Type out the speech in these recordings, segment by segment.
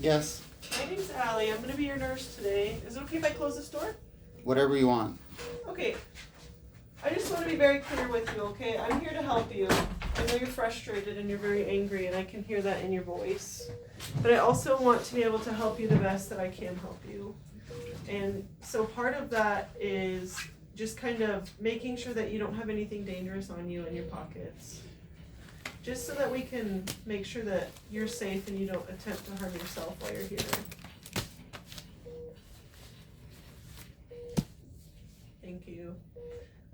Yes. My name's Allie. I'm going to be your nurse today. Is it okay if I close this door? Whatever you want. Okay. I just want to be very clear with you, okay? I'm here to help you. I know you're frustrated and you're very angry, and I can hear that in your voice. But I also want to be able to help you the best that I can help you. And so part of that is just kind of making sure that you don't have anything dangerous on you in your pockets. Just so that we can make sure that you're safe and you don't attempt to harm yourself while you're here. Thank you.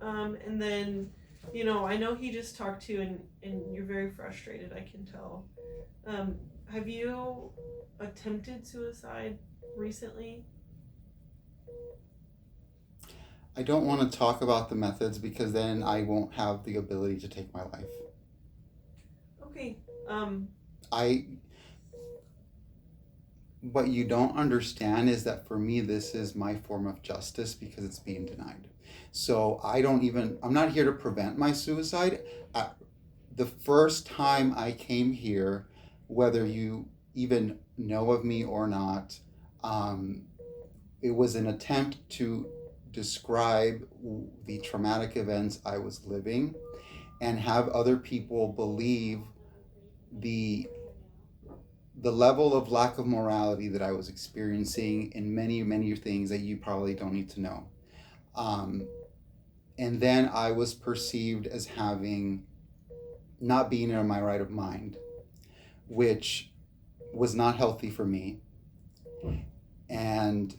And then, you know, I know he just talked to you and you're very frustrated, I can tell. Have you attempted suicide recently? I don't want to talk about the methods because then I won't have the ability to take my life. Okay. What you don't understand is that for me, this is my form of justice because it's being denied. So I'm not here to prevent my suicide. The first time I came here, whether you even know of me or not, it was an attempt to describe the traumatic events I was living and have other people believe the level of lack of morality that I was experiencing in many, many things that you probably don't need to know. And then I was perceived as not being in my right of mind, which was not healthy for me. And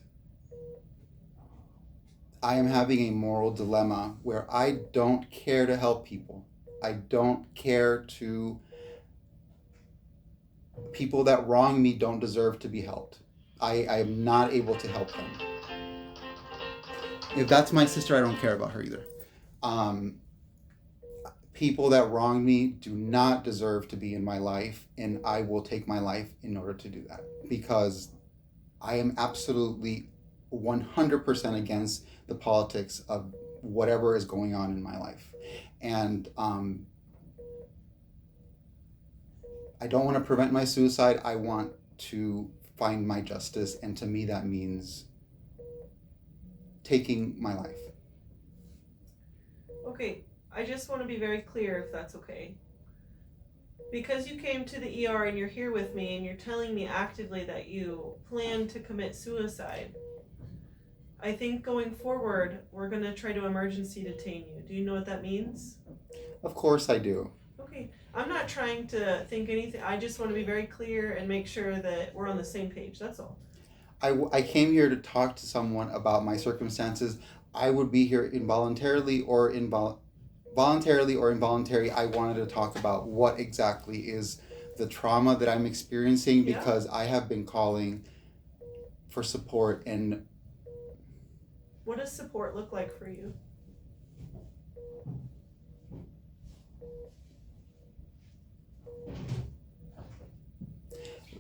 I am having a moral dilemma where I don't care to help people. I don't care to... People that wrong me don't deserve to be helped. I am not able to help them. If that's my sister, I don't care about her either. People that wrong me do not deserve to be in my life, and I will take my life in order to do that because I am absolutely 100% against the politics of whatever is going on in my life. And I don't want to prevent my suicide. I want to find my justice, and to me that means taking my life. Okay, I just want to be very clear if that's okay. Because you came to the ER and you're here with me and you're telling me actively that you plan to commit suicide, I think going forward, we're going to try to emergency detain you. Do you know what that means? Of course I do. Okay, I'm not trying to think anything. I just want to be very clear and make sure that we're on the same page. That's all. I came here to talk to someone about my circumstances. I would be here voluntarily or involuntary. I wanted to talk about what exactly is the trauma that I'm experiencing because I have been calling for support. And what does support look like for you?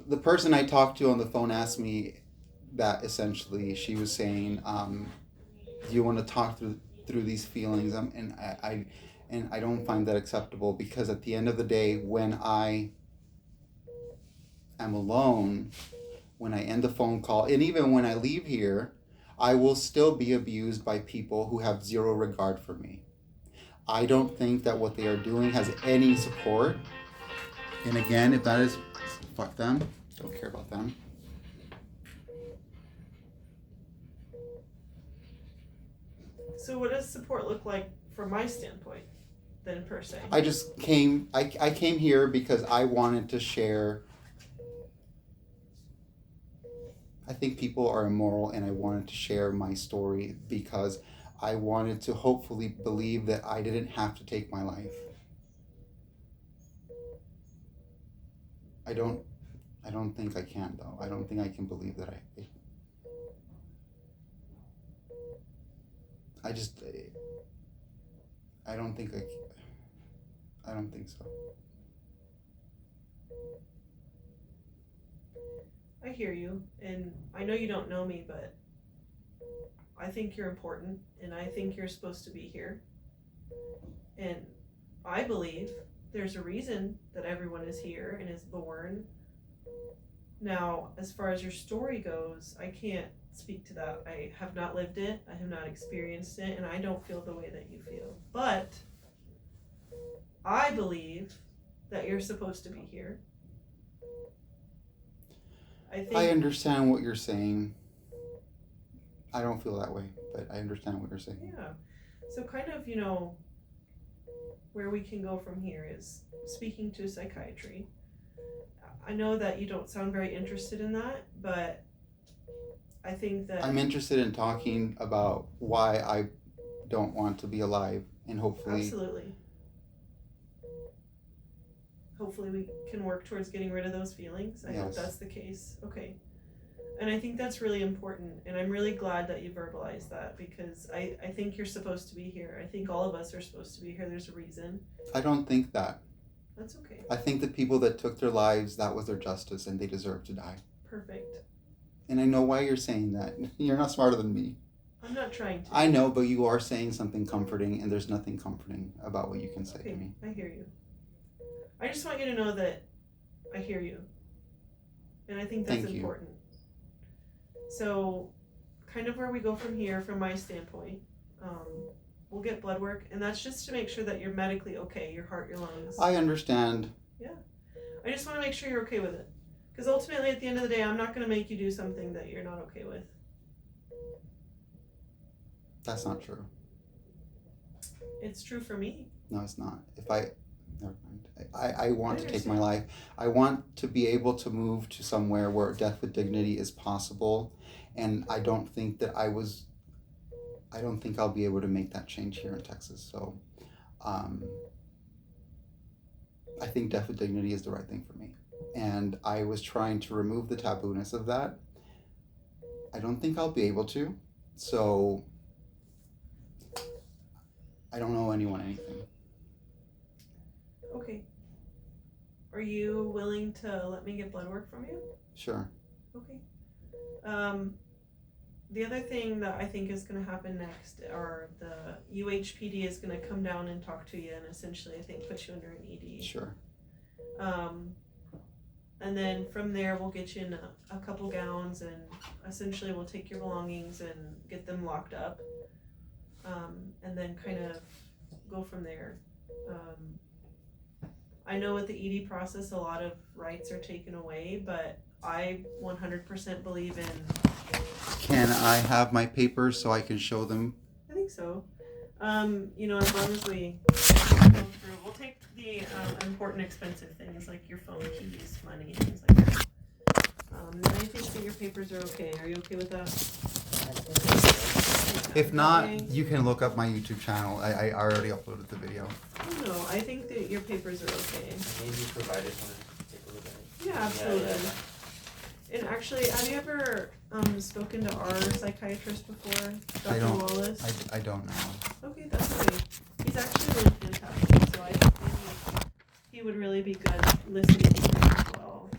The person I talked to on the phone asked me that essentially. She was saying, do you want to talk through these feelings? And I don't find that acceptable because at the end of the day, when I am alone, when I end the phone call, and even when I leave here, I will still be abused by people who have zero regard for me. I don't think that what they are doing has any support. And again, if that is, fuck them. Don't care about them. So what does support look like from my standpoint, then, per se? I came here because I wanted to share. I think people are immoral, and I wanted to share my story because I wanted to hopefully believe that I didn't have to take my life. I don't think I can, though. I don't think I can believe that I don't think I don't think so. I hear you, and I know you don't know me, but I think you're important, and I think you're supposed to be here. And I believe there's a reason that everyone is here and is born Now, as far as your story goes, I can't speak to that. I have not lived it, I have not experienced it, and I don't feel the way that you feel. But I believe that you're supposed to be here. I understand what you're saying. I don't feel that way, but I understand what you're saying. Yeah. So kind of, where we can go from here is speaking to psychiatry. I know that you don't sound very interested in that, but I think that I'm interested in talking about why I don't want to be alive, and hopefully absolutely. Hopefully we can work towards getting rid of those feelings. I hope that's the case. Okay. And I think that's really important, and I'm really glad that you verbalized that, because I think you're supposed to be here. I think all of us are supposed to be here. There's a reason. I don't think that. That's okay. I think the people that took their lives, that was their justice, and they deserve to die. Perfect. And I know why you're saying that. You're not smarter than me. I'm not trying to. I know, but you are saying something comforting, and there's nothing comforting about what you can say to me. I hear you. I just want you to know that I hear you. And I think that's important. So, kind of where we go from here, from my standpoint, we'll get blood work, and that's just to make sure that you're medically okay, your heart, your lungs. I understand. Yeah. I just want to make sure you're okay with it. Because ultimately, at the end of the day, I'm not going to make you do something that you're not okay with. That's not true. It's true for me. No, it's not. Never mind. I want to take my life. I want to be able to move to somewhere where death with dignity is possible, and I don't think I'll be able to make that change here in Texas. So, I think death with dignity is the right thing for me, and I was trying to remove the tabooness of that. I don't think I'll be able to, so I don't owe anyone anything. Okay. Are you willing to let me get blood work from you? Sure. Okay. The other thing that I think is going to happen next are the UHPD is going to come down and talk to you and essentially, I think, put you under an ED. Sure. And then from there, we'll get you in a couple gowns, and essentially we'll take your belongings and get them locked up, and then kind of go from there. I know with the ED process, a lot of rights are taken away, but I 100% believe in... Can I have my papers so I can show them? I think so. As long as we go through, we'll take the important expensive things like your phone, keys, money, things like that. And I think that your papers are okay. Are you okay with that? If not, you can look up my YouTube channel. I already uploaded the video. Oh, no, I think that your papers are okay. Maybe you provided one to take a look at it. Yeah, absolutely. Yeah. And actually, have you ever spoken to our psychiatrist before, Dr. Wallace? I don't know. Okay, that's okay. He's actually really fantastic, so I think he would really be good listening to you as well.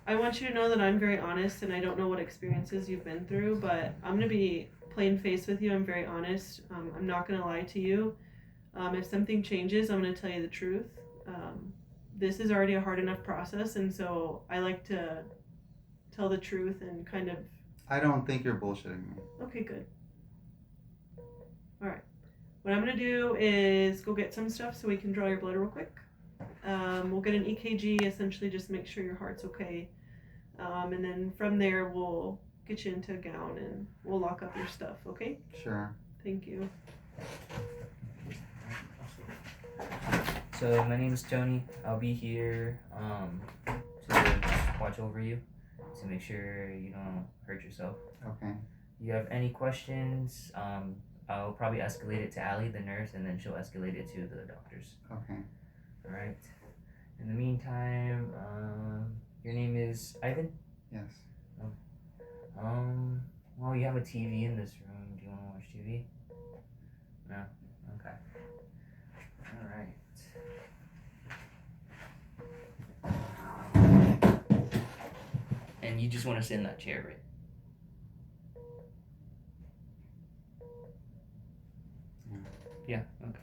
I want you to know that I'm very honest, and I don't know what experiences you've been through, but I'm going to be plain faced with you. I'm very honest. I'm not going to lie to you. If something changes, I'm going to tell you the truth. This is already a hard enough process, and so I like to tell the truth and kind of... I don't think you're bullshitting me. Okay, good. Alright. What I'm going to do is go get some stuff so we can draw your blood real quick. We'll get an EKG, essentially just make sure your heart's okay. And then from there, we'll get you into a gown and we'll lock up your stuff, okay? Sure. Thank you. So my name is Tony. I'll be here to watch over you, to make sure you don't hurt yourself. Okay. You have any questions, I'll probably escalate it to Allie, the nurse, and then she'll escalate it to the doctors. Okay. Alright. In the meantime, your name is Ivan? Yes. Well, you have a TV in this room. Do you want to watch TV? No? Okay. Alright. And you just want to sit in that chair, right? Yeah, okay.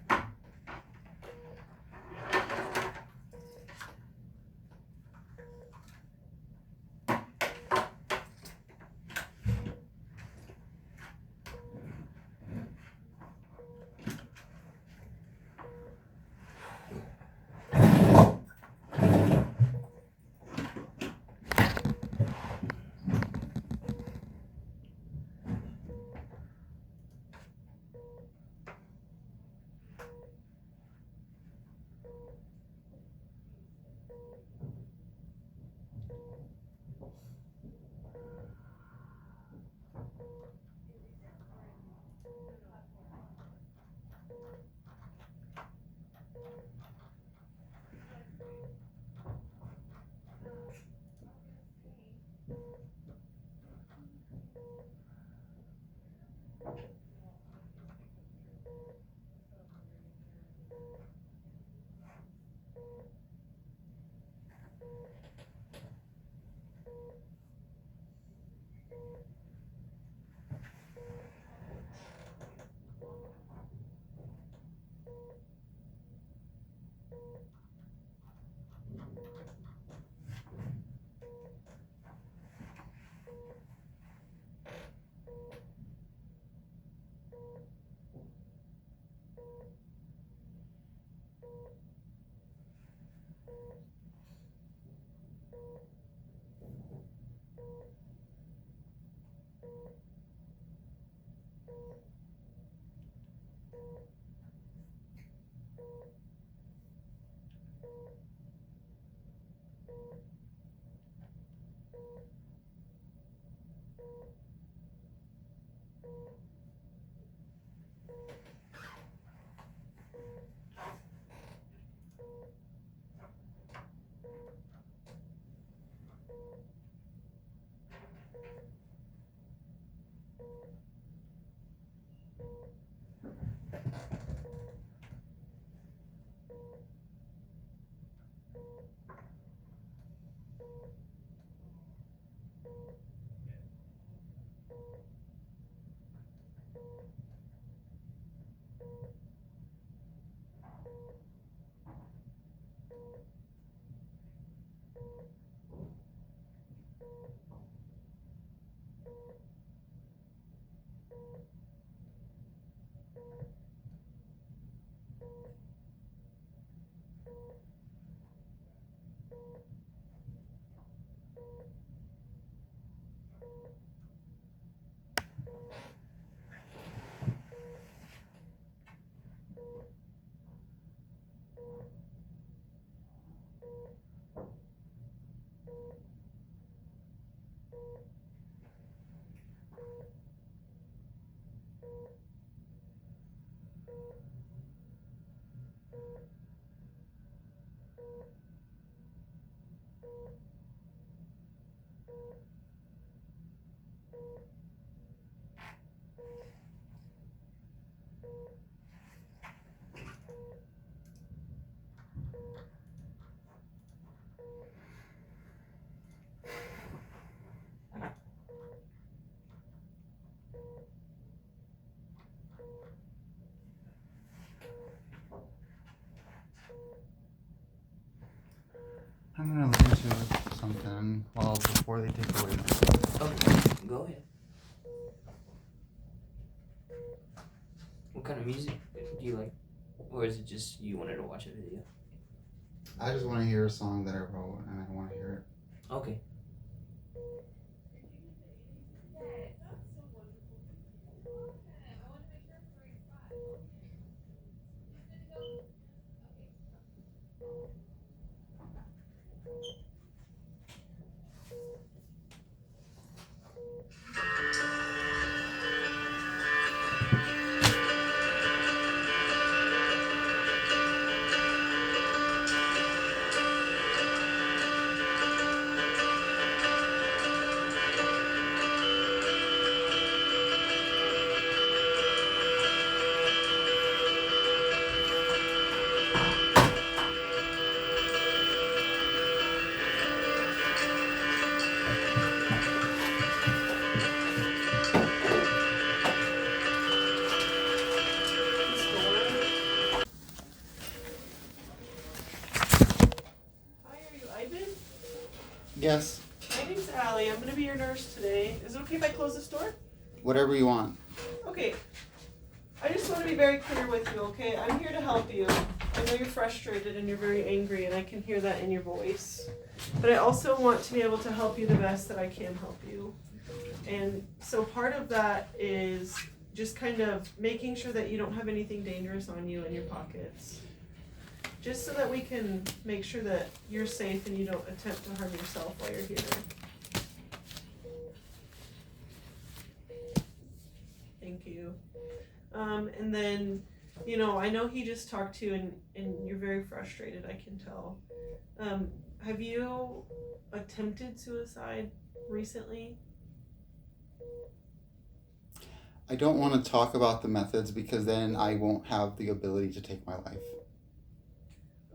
I'm gonna look into something before they take away my stuff. Okay, go ahead. What kind of music do you like? Or is it just you wanted to watch a video? I just want to hear a song that I wrote, and I want to hear it. Okay. Hi, are you Ivan? Yes, My name's Allie. I'm gonna be your nurse today. Is it okay if I close this door? whatever you want. Okay. I just want to be very clear with you, okay? I'm here to help you. I know you're frustrated and you're very angry, and I can hear that in your voice. But I also want to be able to help you the best that I can help you. And so part of that is just kind of making sure that you don't have anything dangerous on you in your pockets. Just so that we can make sure that you're safe and you don't attempt to harm yourself while you're here. Thank you. And then, I know he just talked to you and you're very frustrated, I can tell. Have you attempted suicide recently? I don't want to talk about the methods because then I won't have the ability to take my life.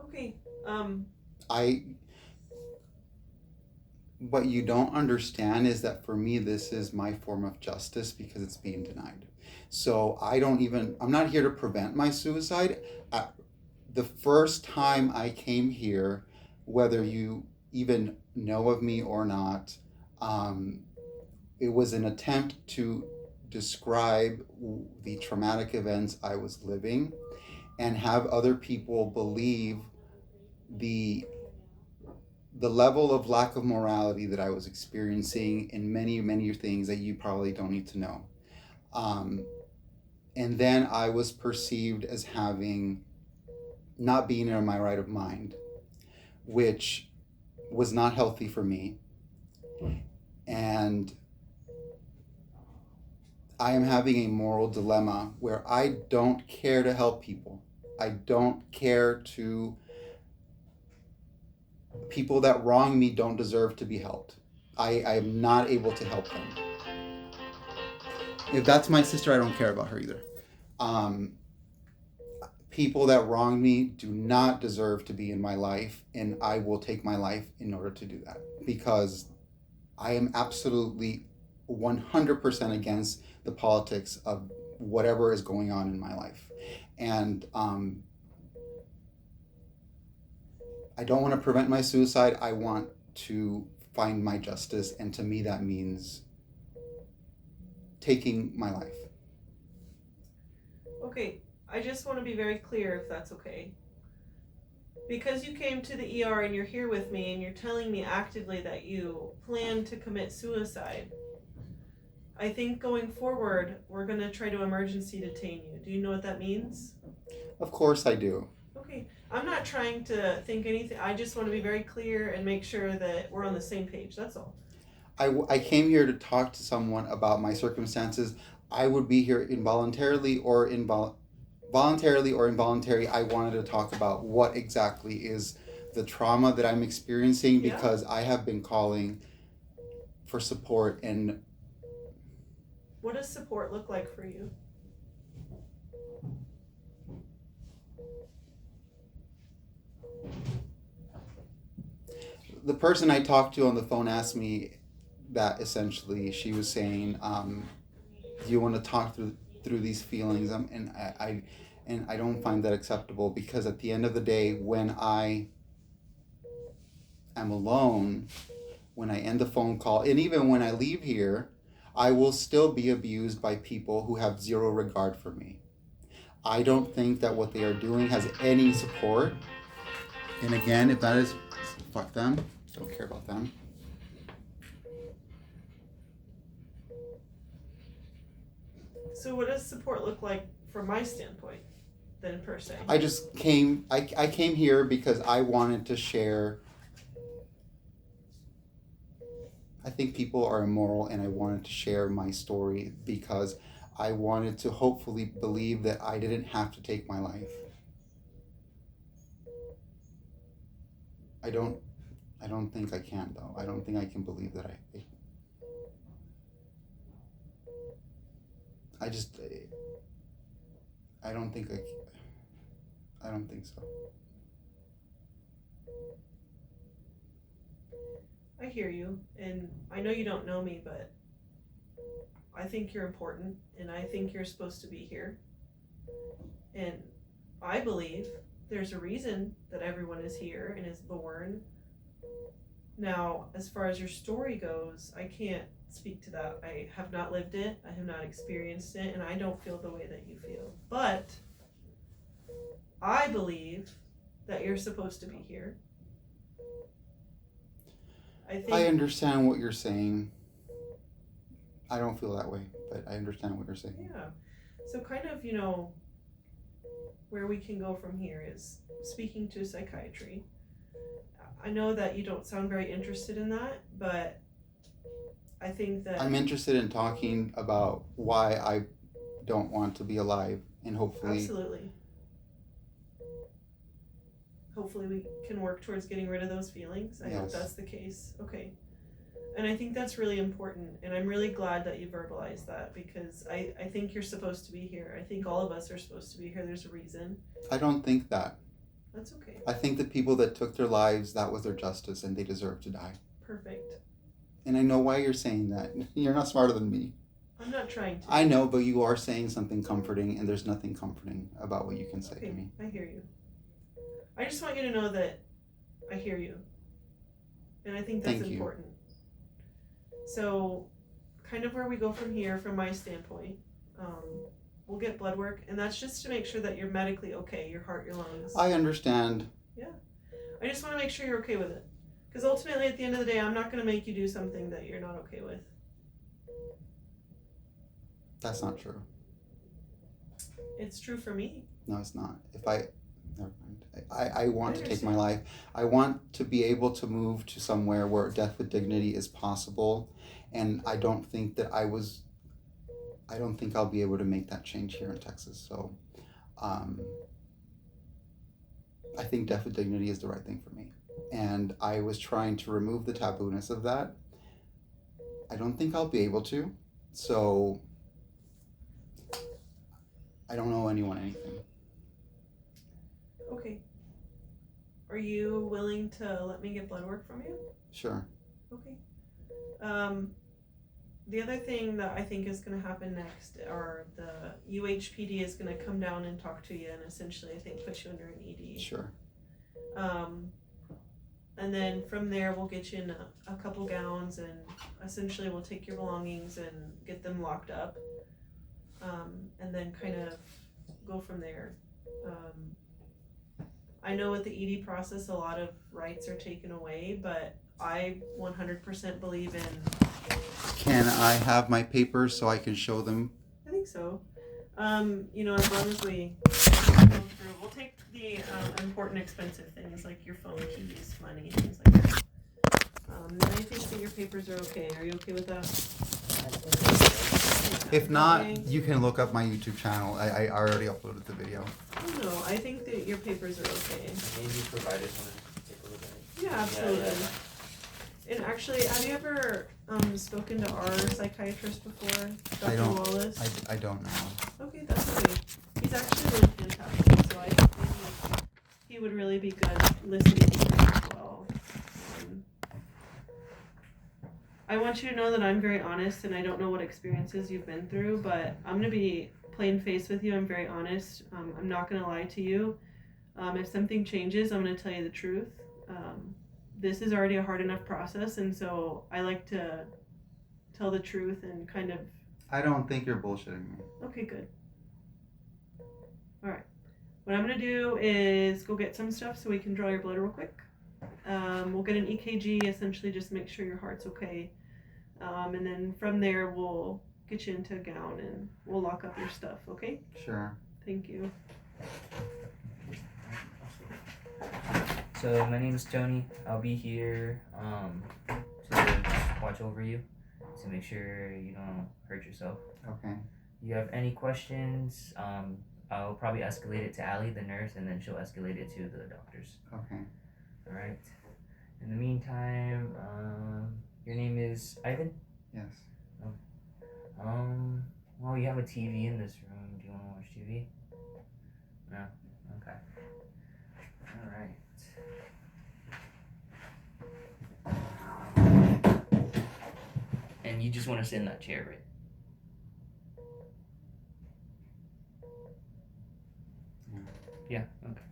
Okay. What you don't understand is that for me, this is my form of justice because it's being denied. So I'm not here to prevent my suicide. The first time I came here, whether you even know of me or not, it was an attempt to describe the traumatic events I was living and have other people believe the level of lack of morality that I was experiencing in many, many things that you probably don't need to know. And then I was perceived as not being in my right of mind, which was not healthy for me. And I am having a moral dilemma where I don't care to help people. I don't care to. People that wrong me don't deserve to be helped. I am not able to help them. If that's my sister, I don't care about her either. People that wrong me do not deserve to be in my life, and I will take my life in order to do that because I am absolutely 100% against the politics of whatever is going on in my life. And I don't want to prevent my suicide. I want to find my justice, and to me that means taking my life. Okay, I just want to be very clear if that's okay. Because you came to the ER and you're here with me and you're telling me actively that you plan to commit suicide, I think going forward, we're going to try to emergency detain you. Do you know what that means? Of course I do. Okay, I'm not trying to think anything. I just want to be very clear and make sure that we're on the same page. That's all. I came here to talk to someone about my circumstances. I would be here voluntarily or involuntary. I wanted to talk about what exactly is the trauma that I'm experiencing because I have been calling for support. And what does support look like for you? The person I talked to on the phone asked me that essentially she was saying, do you want to talk through these feelings? And I don't find that acceptable because at the end of the day, when I am alone, when I end the phone call, and even when I leave here, I will still be abused by people who have zero regard for me. I don't think that what they are doing has any support. And again, if that is, fuck them. Don't care about them. So what does support look like from my standpoint, then, per se? I just came, I came here because I wanted to share. I think people are immoral, and I wanted to share my story because I wanted to hopefully believe that I didn't have to take my life. I don't think I can, though. I don't think I can believe that I just, I don't think I don't think so. I hear you, and I know you don't know me, but I think you're important, and I think you're supposed to be here. And I believe there's a reason that everyone is here and is born. Now, as far as your story goes, I can't speak to that. I have not lived it, I have not experienced it, and I don't feel the way that you feel. But I believe that you're supposed to be here. I understand what you're saying. I don't feel that way, but I understand what you're saying. Yeah. So kind of, where we can go from here is speaking to psychiatry. I know that you don't sound very interested in that, but I think that I'm interested in talking about why I don't want to be alive, and hopefully we can work towards getting rid of those feelings. I hope Yes. that's the case. Okay. And I think that's really important, and I'm really glad that you verbalized that, because I think you're supposed to be here. I think all of us are supposed to be here. There's a reason. I don't think that. That's okay. I think the people that took their lives, that was their justice, and they deserve to die. Perfect. And I know why you're saying that. You're not smarter than me. I'm not trying to. I know, but you are saying something comforting, and there's nothing comforting about what you can say Okay, to me. I hear you. I just want you to know that I hear you. And I think that's Thank you. important. So, kind of where we go from here, from my standpoint, we'll get blood work, and that's just to make sure that you're medically okay, your heart, your lungs. I understand. I just want to make sure you're okay with it. Because ultimately, at the end of the day, I'm not going to make you do something that you're not okay with. That's not true. It's true for me. No, it's not. Never mind. I want to take my understand. life. I want to be able to move to somewhere where death with dignity is possible, and I don't think I'll be able to make that change here in Texas. So, I think death with dignity is the right thing for me, and I was trying to remove the tabooness of that. I don't think I'll be able to, so I don't owe anyone anything. Okay. Are you willing to let me get blood work from you? Sure. Okay. The other thing that I think is going to happen next are the UHPD is going to come down and talk to you and essentially, I think, put you under an ED. Sure. And then from there, we'll get you in a couple gowns, and essentially we'll take your belongings and get them locked up, and then kind of go from there. I know with the ED process, a lot of rights are taken away, but I 100% believe in. Can I have my papers so I can show them? I think so. As long as we go through, we'll take the important, expensive things like your phone, keys, money, things like that. And I think that your papers are okay. Are you okay with that? If not, you can look up my YouTube channel. I already uploaded the video. Oh, no, I think that your papers are okay. Maybe you provided one to take a look at it. Yeah, absolutely. Yeah. And actually, have you ever spoken to our psychiatrist before, Dr. I don't. Wallace? I don't know. Okay, that's okay. He's actually really fantastic, so I think he would really be good listening to you as well. I want you to know that I'm very honest, and I don't know what experiences you've been through, but I'm going to be plain faced with you. I'm very honest. I'm not going to lie to you. If something changes, I'm going to tell you the truth. this is already a hard enough process, and so I like to tell the truth and kind of. I don't think you're bullshitting me. Okay, good. All right. What I'm gonna do is go get some stuff so we can draw your blood real quick. We'll get an EKG, essentially just make sure your heart's okay, and then from there we'll get you into a gown and we'll lock up your stuff. Okay? Sure. Thank you. So my name is Tony. I'll be here to watch over you to make sure you don't hurt yourself. Okay. You have any questions? I'll probably escalate it to Allie, the nurse, and then she'll escalate it to the doctors. Okay. All right. In the meantime, your name is Ivan? Yes. Well, you have a TV in this room. Do you want to watch TV? No? Okay. Alright. And you just want to sit in that chair, right? Yeah, okay.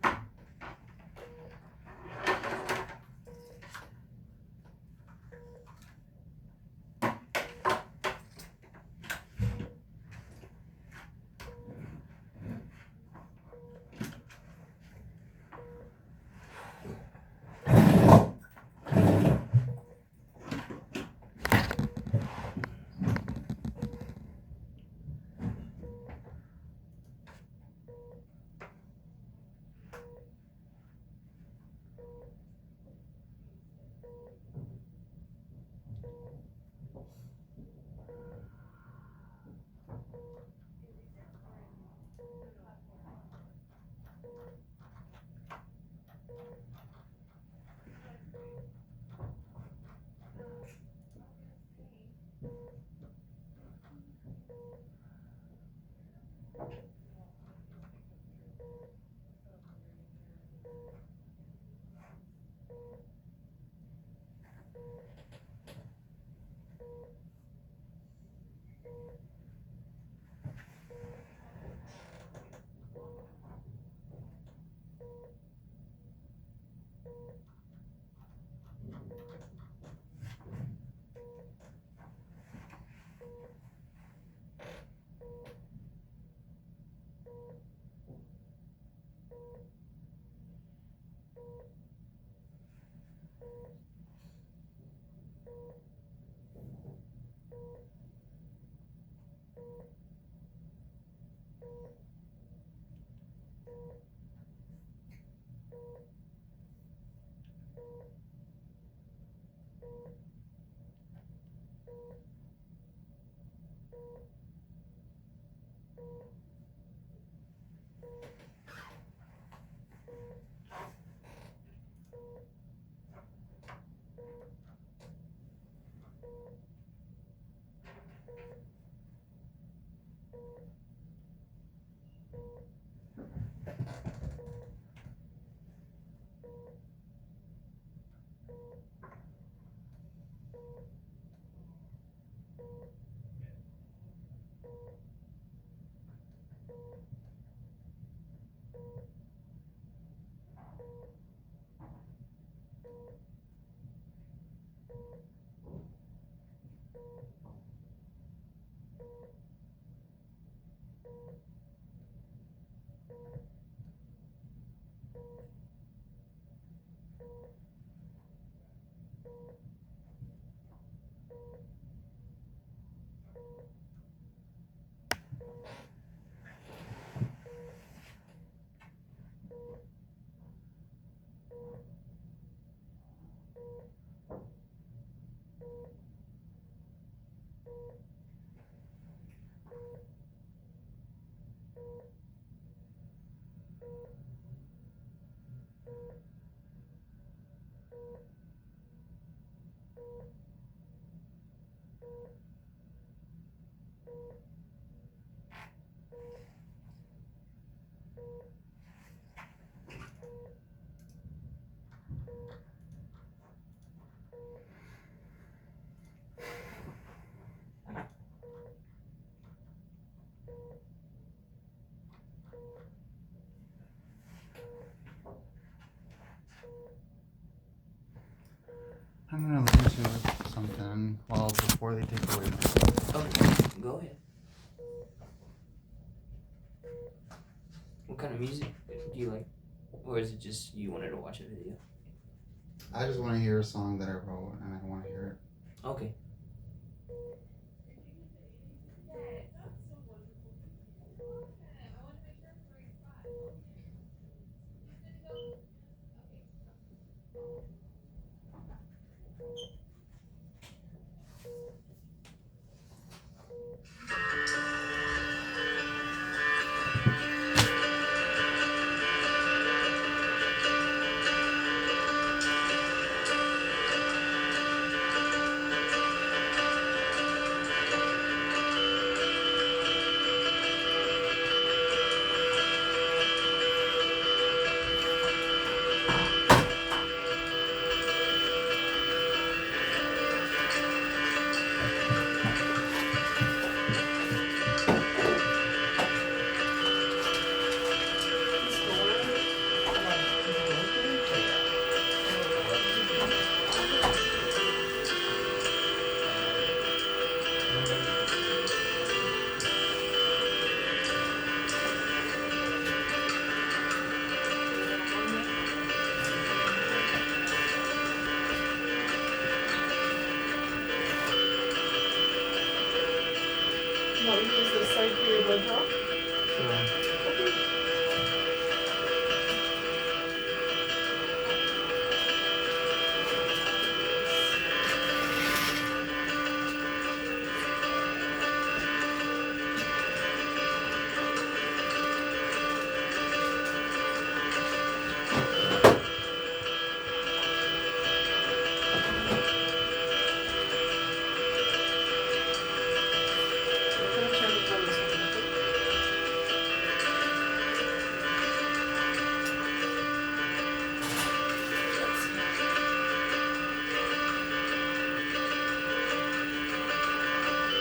I'm gonna listen to something before they take away my stuff. Okay, go ahead. What kind of music do you like? Or is it just you wanted to watch a video? I just want to hear a song that I wrote and I want to hear it. Okay. Want me to use this side for your blood draw? Sure. Okay.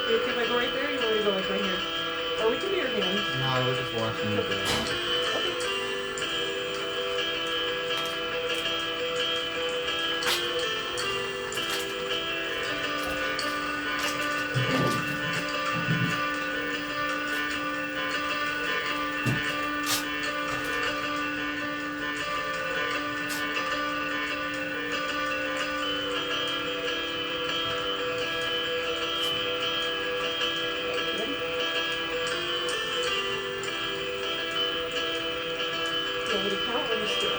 You okay if I go right there, or you want me to go like right here? Or we can do your hand. No, I was just watching the video. Okay. You want me to count or just do it?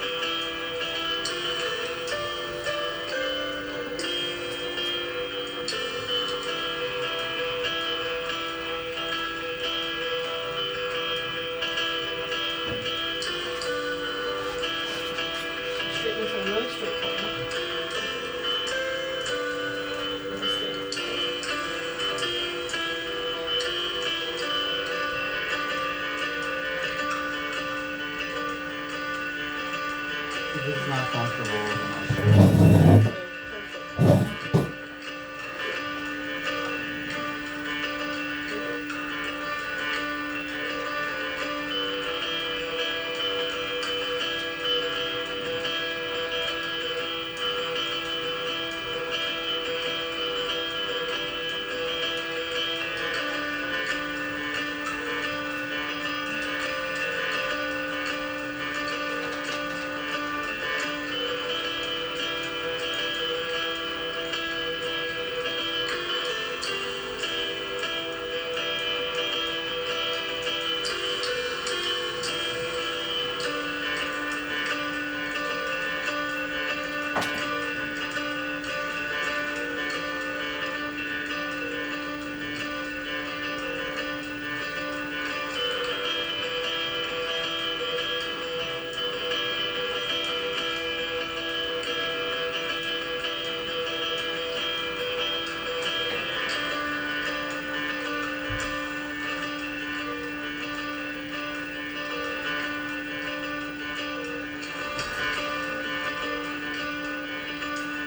Straighten this one really straight for you. Really straight. If it's not comfortable, then I'll switch. Okay, perfect.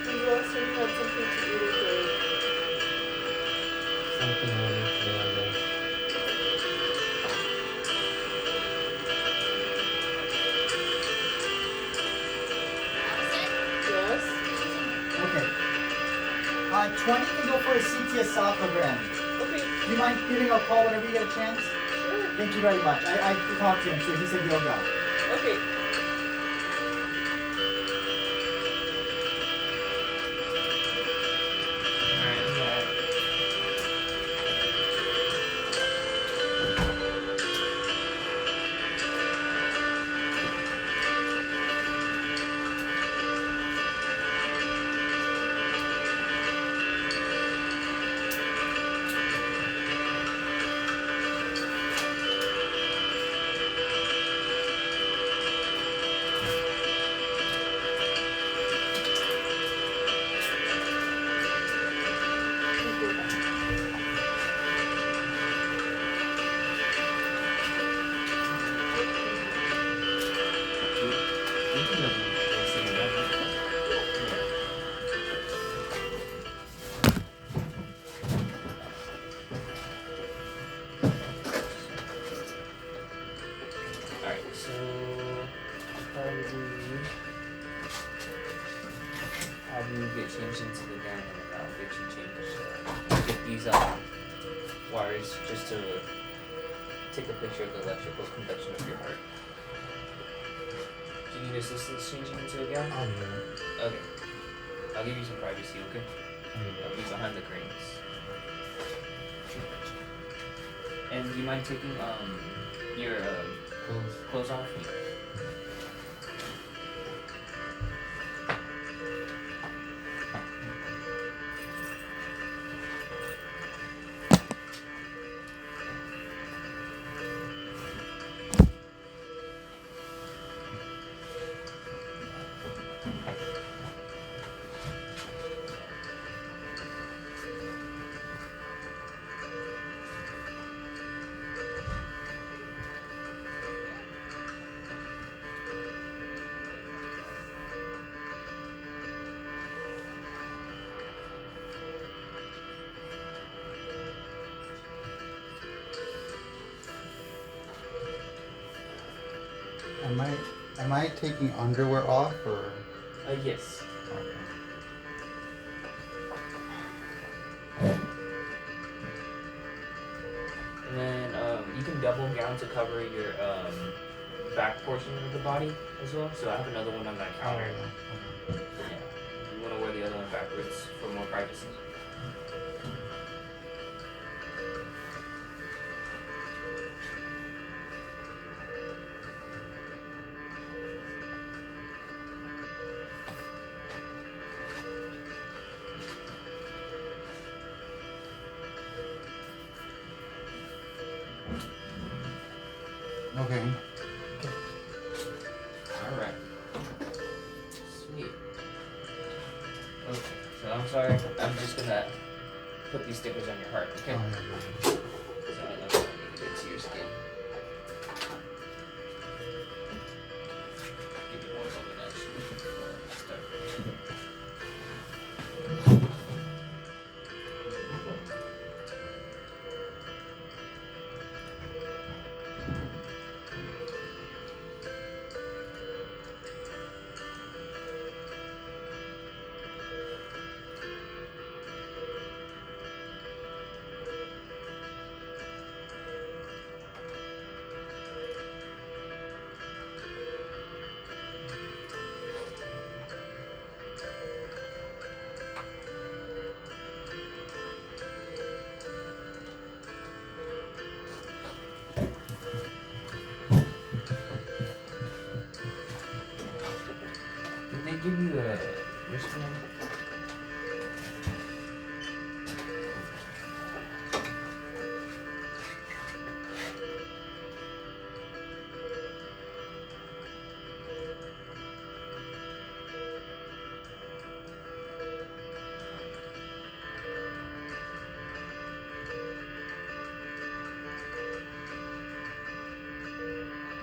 When's the last time you had something to eat or drink? Something over today, I guess. Yes? Okay. 20 can go for a CT esophagram. Okay. Do you mind giving a call whenever you get a chance? Sure. Thank you very much. I talked to him, so he said yoga. Okay. Alright, so probably have you get changed into the gown and I'll get you changed. Get these wires just to take a picture of the electrical conduction of your heart. Do you need assistance changing into a gown? Okay. I'll give you some privacy, okay? I'll be behind the cranes. And do you mind taking your clothes off? Am I taking underwear off or? Yes. And then you can double gown to cover your back portion of the body as well. So I have another one on that counter. Yeah. You want to wear the other one backwards for more privacy. Okay. Alright. Sweet. Okay, so I'm sorry. I'm just gonna put these stickers on your heart, okay? So I know I need to get to your skin. Give me one moment actually before I start. Did they give you a wristband?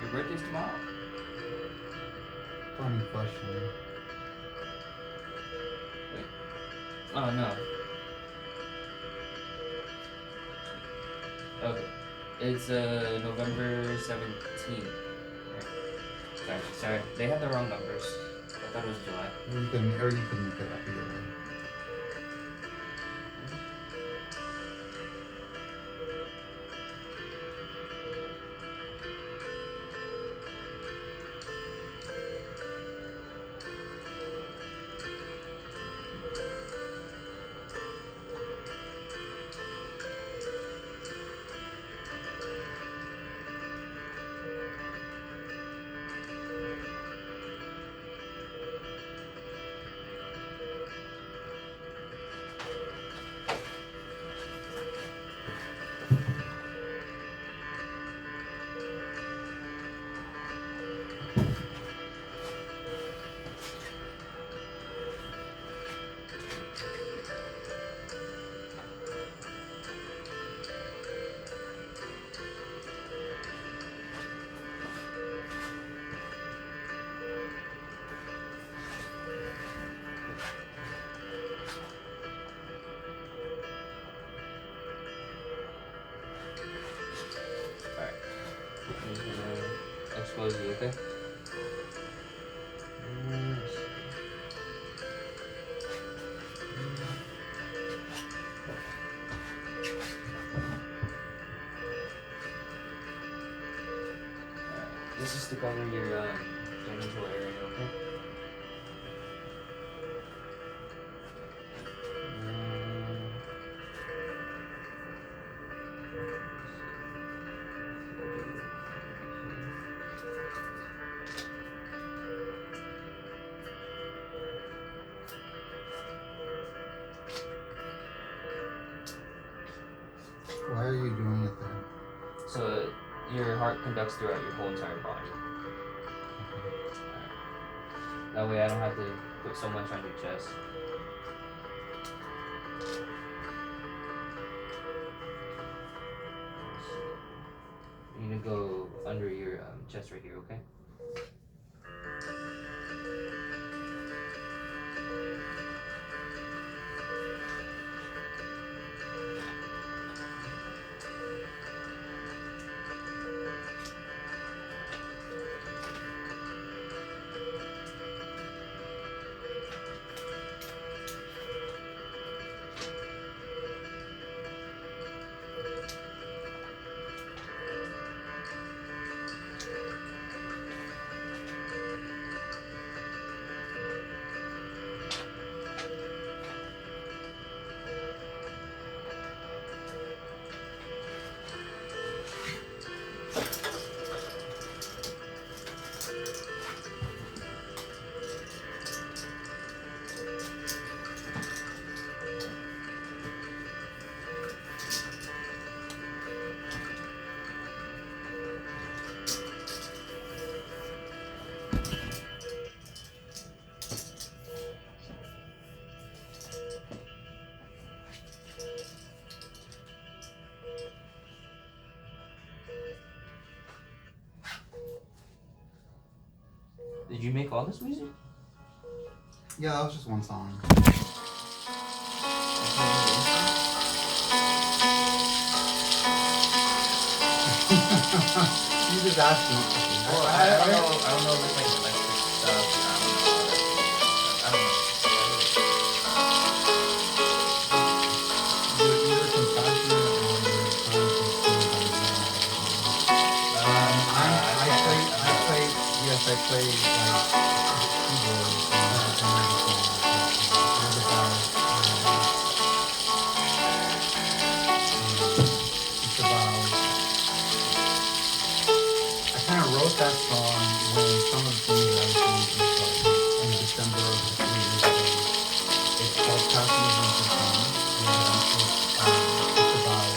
Your birthday's tomorrow? Funny question. Oh no. Okay. It's November 17th. Right. Sorry. They had the wrong numbers. I thought it was July. Or you can make it up either way. expose you, okay? Let's see. This is to cover your genital area, okay? Why are you doing it then? So your heart conducts throughout your whole entire body. That way I don't have to put so much on your chest. You need to go under your chest right here, okay? Did you make all this music? Yeah, that was just one song. You just asked me. Well, I don't know if it's like electric stuff. I don't know. You're either compassionate or you're trying to feel yes, I play like keyboard and it's about I kind of wrote that song when some of the things that I was doing in December of 3 years ago. It's called Passion is Interesting, and it's about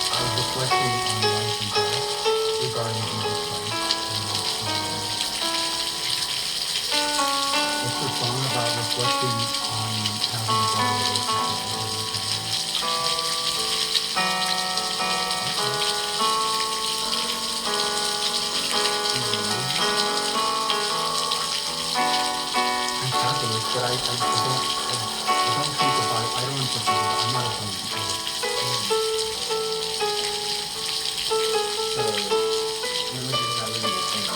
I was reflecting on life and death regarding Jesus Christ. It's a song about reflecting on having a better relationship with I'm Catholic, but I don't think about it. I don't interpret it. I'm not a scientist. So, religion's not really the thing.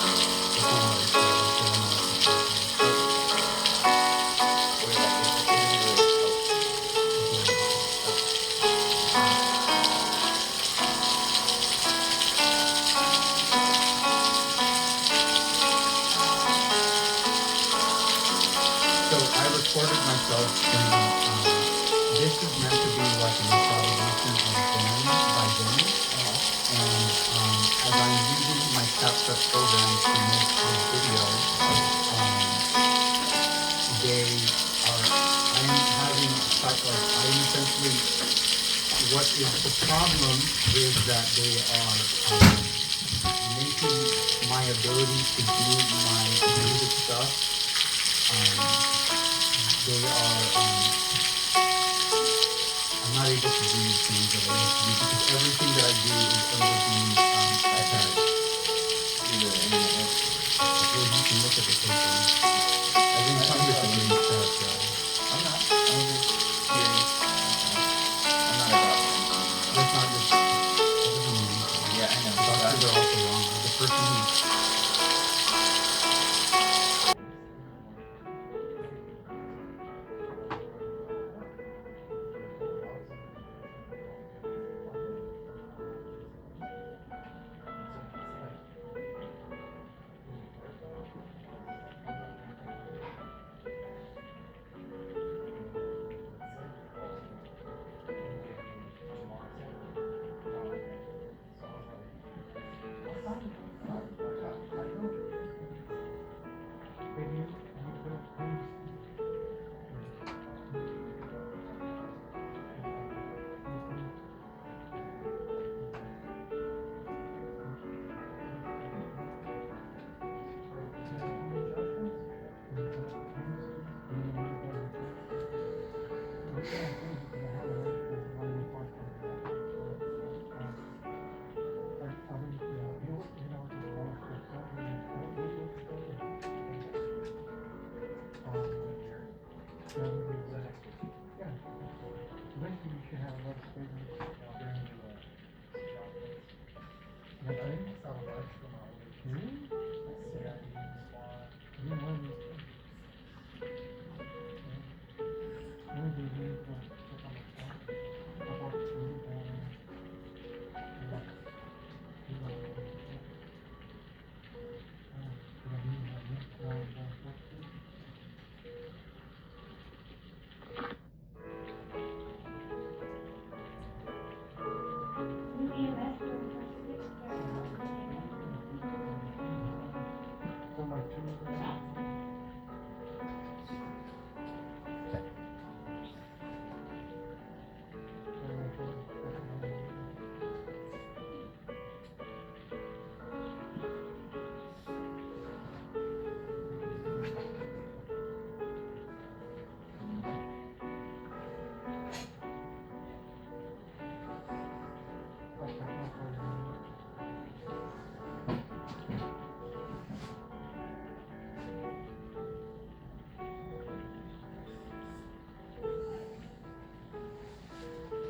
It's not what I say. Or like, it doesn't really help. So I recorded myself saying, this is meant to be like an improvisation of Ben by Ben. And as I'm using my CapCut program to make this video, I am having, I am essentially, what is the problem is that they are making my ability to do my music stuff, they are, I'm not able to do the things that I used to do because everything that I do is under the iPad. Well, you can look at the paper. Every time you're doing stuff, I'm not. I'm just curious. I'm not a doctor. that's not just, that doesn't mean anything. Yeah, I know. Doctors are also wrong. The person who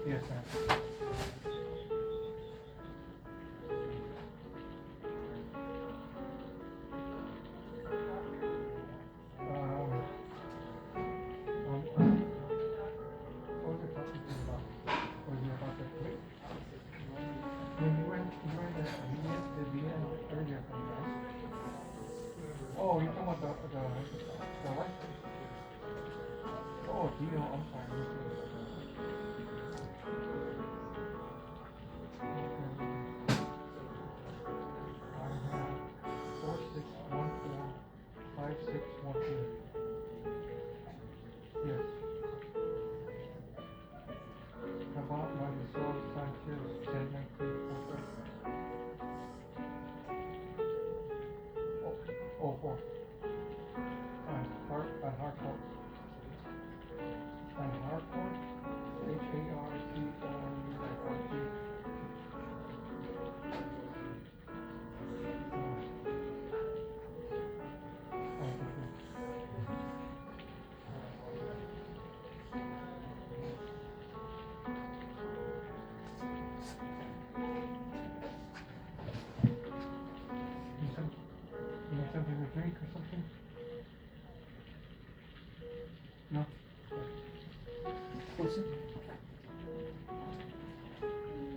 Yes, ma'am. What was it talking to you about? Was it about the quick? When you went the VN earlier from there. Oh, you're talking about the license. Oh, deal, I'm sorry. I have 46145612. Yes. About Marisol Sanchez, 1019. Oh, four. Harcourt. Harcourt. Harcourt. You need something to drink or something? No? What's it?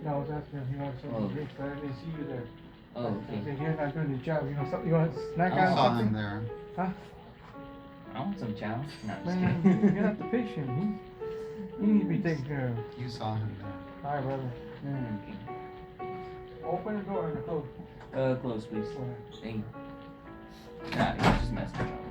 No, I was asking if you wanted something to drink, but I didn't see you there. Oh, I okay. said, you're not doing your job, you know, something, you want a snack I on saw something? him there. Huh? I want some chow. No, I'm just Man, kidding. you're not the patient, he needs to be taken care of. You saw him there. Alright, brother. Okay. Open the door and close. Close, please. Go ahead. Thank you. Nah, he's just messing around with me.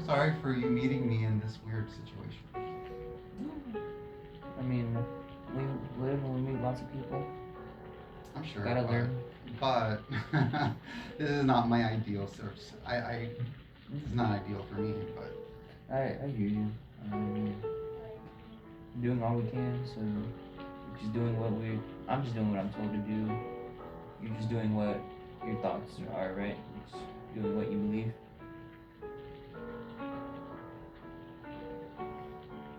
Sorry for you meeting me in this weird situation. I mean, we live and we meet lots of people. I'm sure. Gotta learn. But this is not my ideal source. It's not ideal for me, but I hear you. Doing all we can, so we're just doing I'm just doing what I'm told to do. You're just doing what your thoughts are, right? You're just doing what you believe.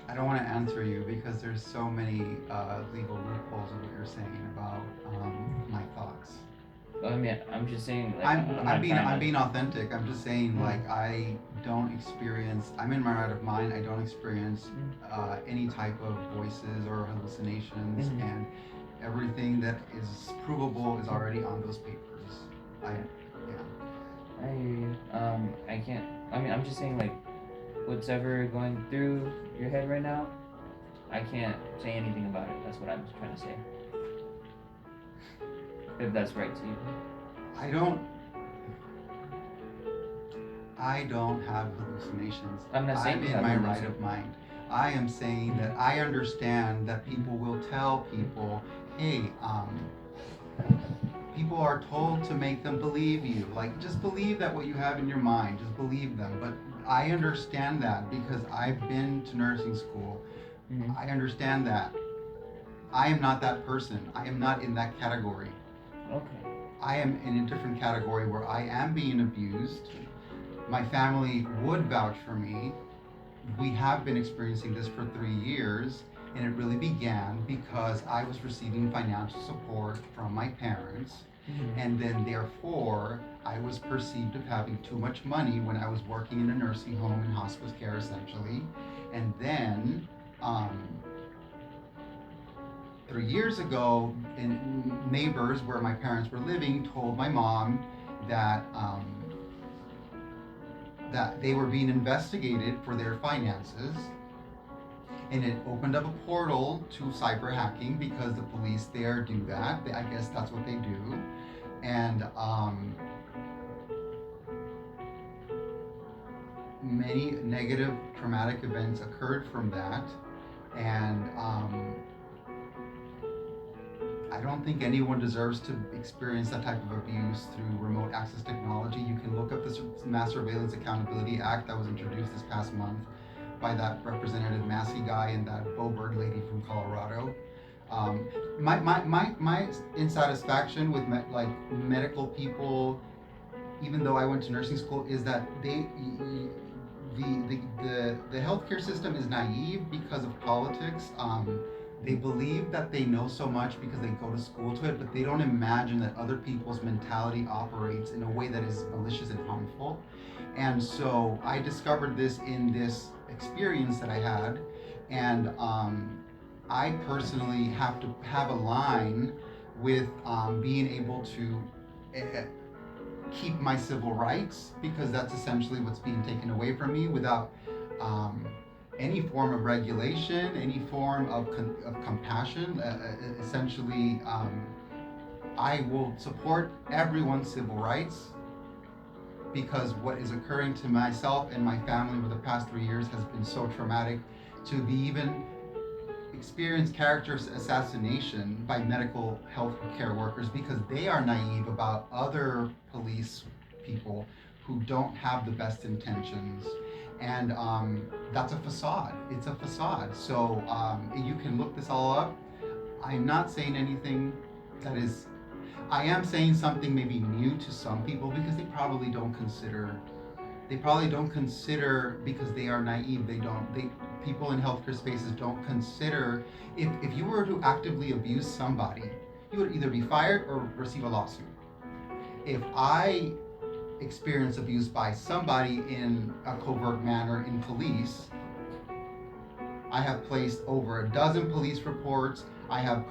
I don't want to answer you because there's so many legal loopholes in what you're saying about my thoughts. Well, I mean, I'm just saying. Like, I'm being authentic. I'm just saying, like, I don't experience. I'm in my right of mind. I don't experience any type of voices or hallucinations, and everything that is provable is already on those papers. Yeah. I hear you. I can't. I mean, I'm just saying, like, what's ever going through your head right now, I can't say anything about it. That's what I'm trying to say. If that's right to you. I don't have hallucinations. I'm not saying I'm you in have my right hallucinations. of mind. I am saying that I understand that people will tell people, hey, people are told to make them believe you. Like, just believe that what you have in your mind, just believe them. But I understand that because I've been to nursing school. Mm-hmm. I understand that. I am not that person. I am not in that category. Okay. I am in a different category where I am being abused. My family would vouch for me. We have been experiencing this for 3 years, and it really began because I was receiving financial support from my parents, Mm-hmm. and then therefore I was perceived of having too much money when I was working in a nursing home and hospice care essentially, and then 3 years ago, neighbors where my parents were living told my mom that that they were being investigated for their finances, and it opened up a portal to cyber hacking because the police there do that. I guess that's what they do, and many negative traumatic events occurred from that, and I don't think anyone deserves to experience that type of abuse through remote access technology. You can look up the Mass Surveillance Accountability Act that was introduced this past month by that Representative Massey guy and that Boberg lady from Colorado. My insatisfaction with medical people, even though I went to nursing school, is that the healthcare system is naive because of politics. They believe that they know so much because they go to school to it, but they don't imagine that other people's mentality operates in a way that is malicious and harmful. And so I discovered this in this experience that I had, and I personally have to have a line with being able to keep my civil rights, because that's essentially what's being taken away from me without um, any form of regulation, any form of compassion. Essentially, I will support everyone's civil rights because what is occurring to myself and my family over the past 3 years has been so traumatic. To be even experience character assassination by medical health care workers because they are naive about other police people who don't have the best intentions, and that's a facade. It's a facade. So you can look this all up. I'm not saying anything that is. I am saying something maybe new to some people because they probably don't consider. They probably don't consider because they are naive. They people in healthcare spaces don't consider if you were to actively abuse somebody, you would either be fired or receive a lawsuit. If I experience abuse by somebody in a covert manner in police, I have placed over a dozen police reports. I have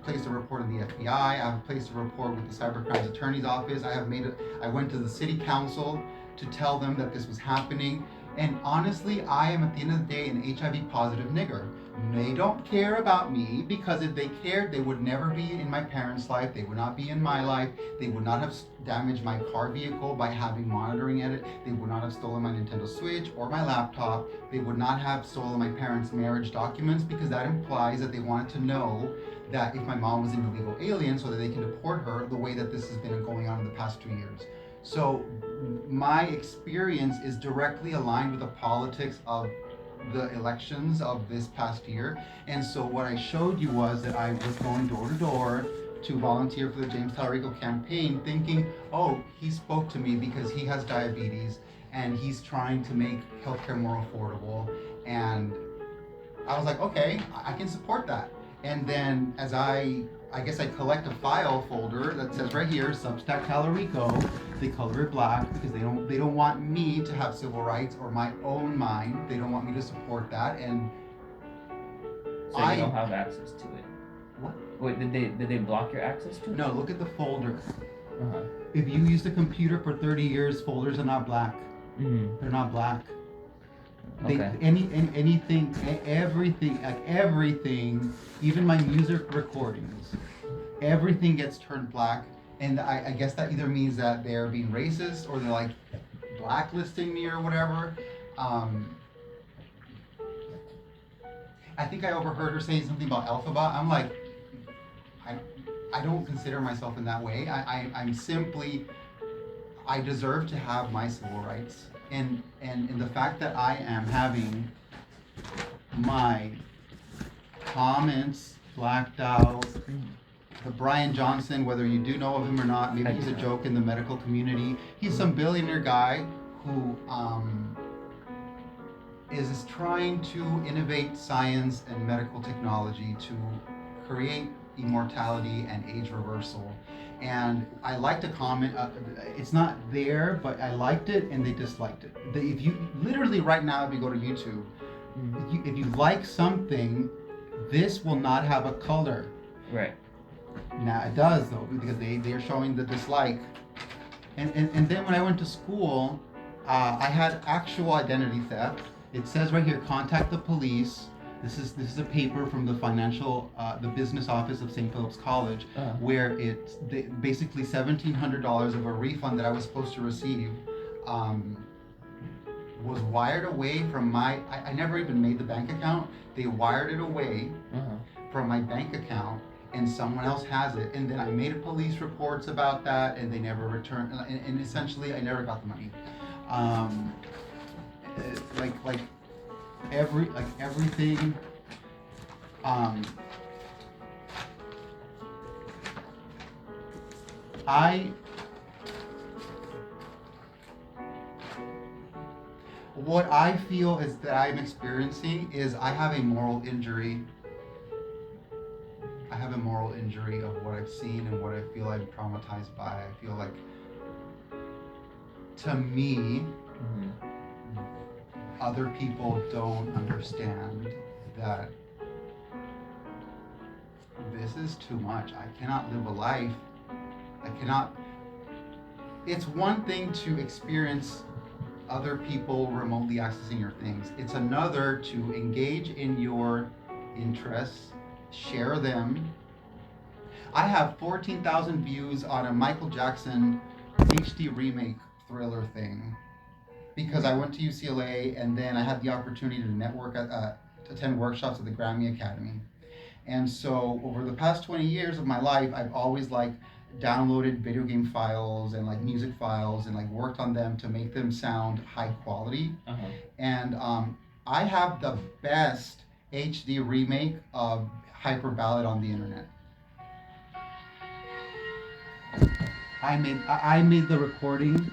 placed a report in the FBI. I have placed a report with the Cybercrimes Attorney's Office. I went to the city council to tell them that this was happening. And honestly, I am at the end of the day an HIV positive nigger. They don't care about me because if they cared, they would never be in my parents' life. They would not be in my life. They would not have damaged my car vehicle by having monitoring in it. They would not have stolen my Nintendo Switch or my laptop. They would not have stolen my parents' marriage documents because that implies that they wanted to know that if my mom was an illegal alien so that they can deport her the way that this has been going on in the past 2 years. So my experience is directly aligned with the politics of the elections of this past year. And so what I showed you was that I was going door to door to volunteer for the James Talarico campaign thinking, oh, he spoke to me because he has diabetes and he's trying to make healthcare more affordable. And I was like, okay, I can support that. And then as I guess I collect a file folder that says right here, Substack Talarico. They color it black because they don't want me to have civil rights or my own mind. They don't want me to support that. And So you don't have access to it. What? Wait, did they block your access to it? No, look at the folder. Uh-huh. If you used a computer for 30 years, folders are not black. Mm-hmm. They're not black. Okay. Anything, everything, like everything, even my music recordings, everything gets turned black. And I guess that either means that they're being racist or they're like blacklisting me or whatever. I think I overheard her saying something about Alphabet. I'm like, I don't consider myself in that way. I'm simply, I deserve to have my civil rights. And the fact that I am having my comments blacked out, the Brian Johnson, whether you do know of him or not, maybe he's a joke in the medical community. He's some billionaire guy who is trying to innovate science and medical technology to create immortality and age reversal. And I liked a comment, it's not there, but I liked it and they disliked it. If you, literally right now, if you go to YouTube, if you like something, this will not have a color. Right. Now it does though, because they're showing the dislike. And then when I went to school, I had actual identity theft. It says right here, contact the police. This is a paper from the the business office of St. Philip's College, where basically $1,700 of a refund that I was supposed to receive was wired away from I never even made the bank account. They wired it away from my bank account, and someone else has it. And then I made police reports about that, and they never returned. And essentially, I never got the money. Everything. What I feel is that I'm experiencing is I have a moral injury. I have a moral injury of what I've seen and what I feel I'm traumatized by. I feel like, to me, other people don't understand that this is too much. I cannot live a life. It's one thing to experience other people remotely accessing your things. It's another to engage in your interests, share them. I have 14,000 views on a Michael Jackson HD remake Thriller thing because I went to UCLA and then I had the opportunity to network attend workshops at the Grammy Academy. And so over the past 20 years of my life, I've always downloaded video game files and music files and worked on them to make them sound high quality. And I have the best HD remake of Hyper Ballad on the internet. I made the recording.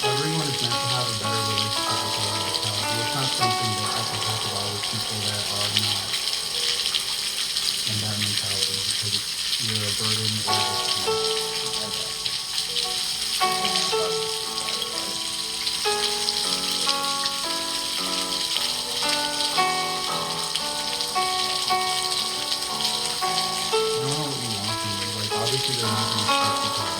Everyone is meant to have a better relationship with their mortality. It's not something that I can talk about with people that are not in that mentality because you're a burden or I don't know what you want from me. Obviously they're not going to expect you to have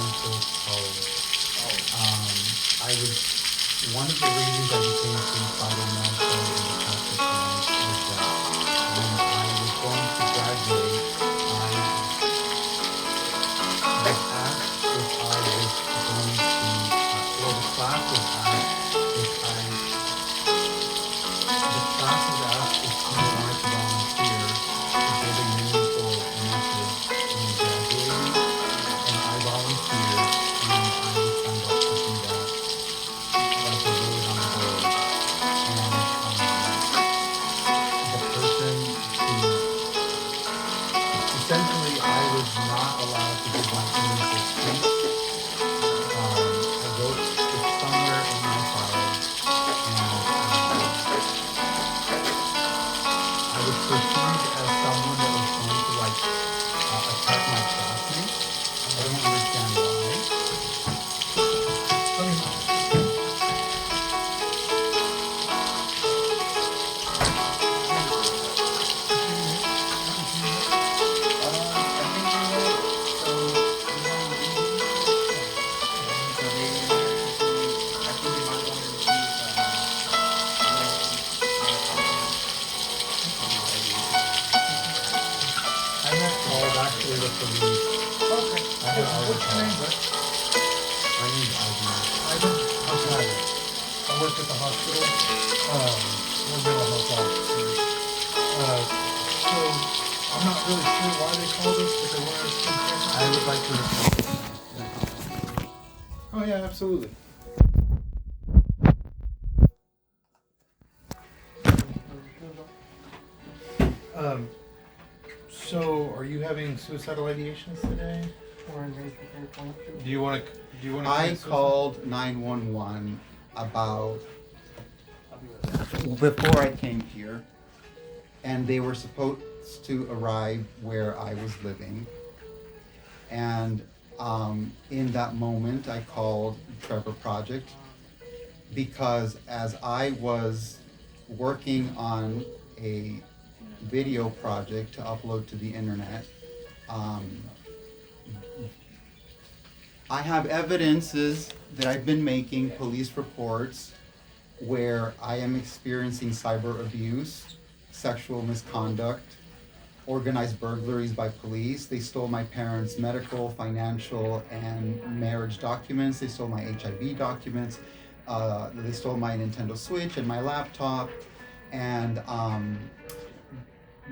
Central College. I was one of the reasons I became suicidal now so in the past 6 months was that when I was going to graduate, I was asked if I was going to, or the class was asked if I, the class was asked if people wanted to volunteer to give a meaningful message in graduating, and I volunteered, and I was signed up to do that, like a word on the road, and the person who, essentially, I was not allowed to give my meaningful speech. I wrote it somewhere in my files, and I was perceived as someone that was going to like attack my classmates. I don't understand why. I mean, I had called actually the police. okay. I had already What's your name, called. bud? My name's Ivan. Ivan? Okay. I work at the hospital. We're mental health officers. So I'm not really sure why they called us, but they wanted us to come check I on would like to report. Oh yeah, absolutely. So are you having suicidal ideations today? Do you want to? Do you want to? I called 911 about before I came here, and they were supposed to arrive where I was living. And in that moment, I called Trevor Project because as I was working on a video project to upload to the internet, I have evidences that I've been making police reports where I am experiencing cyber abuse, sexual misconduct, organized burglaries by police. They stole my parents' medical, financial, and marriage documents. They stole my HIV documents. They stole my Nintendo Switch and my laptop. And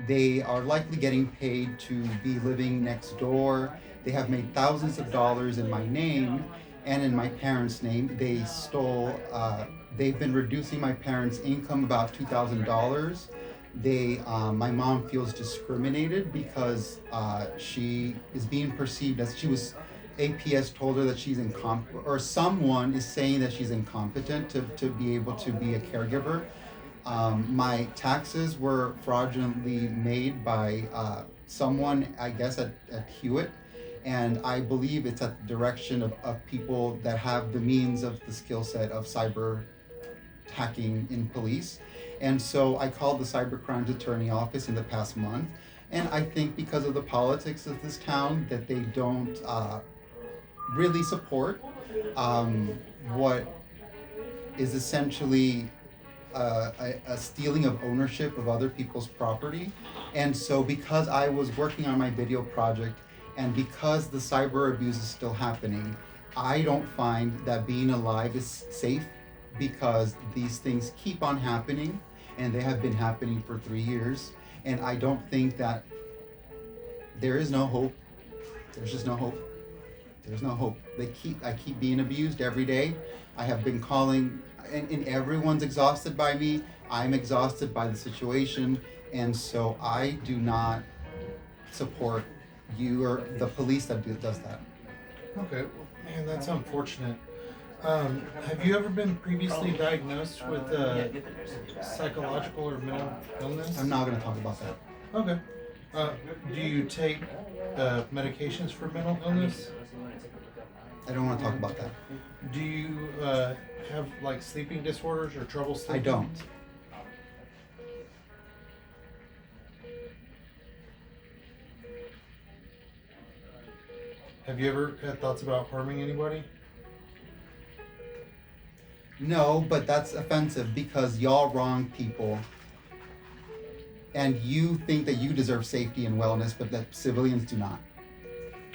they are likely getting paid to be living next door. They have made thousands of dollars in my name and in my parents' name. They stole, they've been reducing my parents' income about $2,000. My mom feels discriminated because she is being perceived as, APS told her that she's incompetent, or someone is saying that she's incompetent to be able to be a caregiver. My taxes were fraudulently made by someone, I guess, at Hewitt. And I believe it's at the direction of people that have the means of the skill set of cyber hacking in police. And so I called the cybercrimes attorney office in the past month. And I think because of the politics of this town that they don't really support what is essentially a stealing of ownership of other people's property. And so because I was working on my video project and because the cyber abuse is still happening, I don't find that being alive is safe because these things keep on happening and they have been happening for 3 years. And I don't think that there is no hope. There's just no hope. There's no hope. I keep being abused every day. I have been calling, and everyone's exhausted by me. I'm exhausted by the situation, and so I do not support you or the police that does that. Okay, well, man, that's unfortunate. Have you ever been previously diagnosed with psychological or mental illness? I'm not going to talk about that. Okay. Do you take medications for mental illness? I don't want to talk about that. Do you have like sleeping disorders or trouble sleeping? I don't. Have you ever had thoughts about harming anybody? No, but that's offensive because y'all wrong people. And you think that you deserve safety and wellness, but that civilians do not.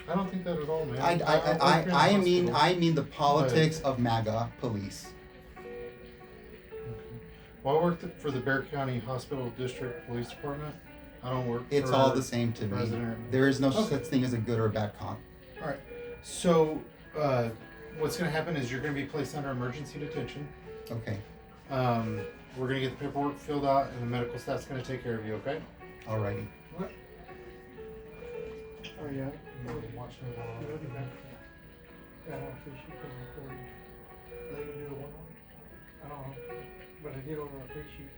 I don't think that at all, man. I I've worked in a hospital. I mean the politics of MAGA police. Well, I worked for the Bexar County Hospital District Police Department. I don't work It's for all the same to me. president. There is no Okay. such thing as a good or a bad cop. All right. So, what's going to happen is you're going to be placed under emergency detention. Okay. We're going to get the paperwork filled out, and the medical staff's going to take care of you. Okay? Alrighty. Oh yeah. Watching it You all. already have that on fish sheet from the 40. They can do the one. I don't know, but I did order a fish sheet.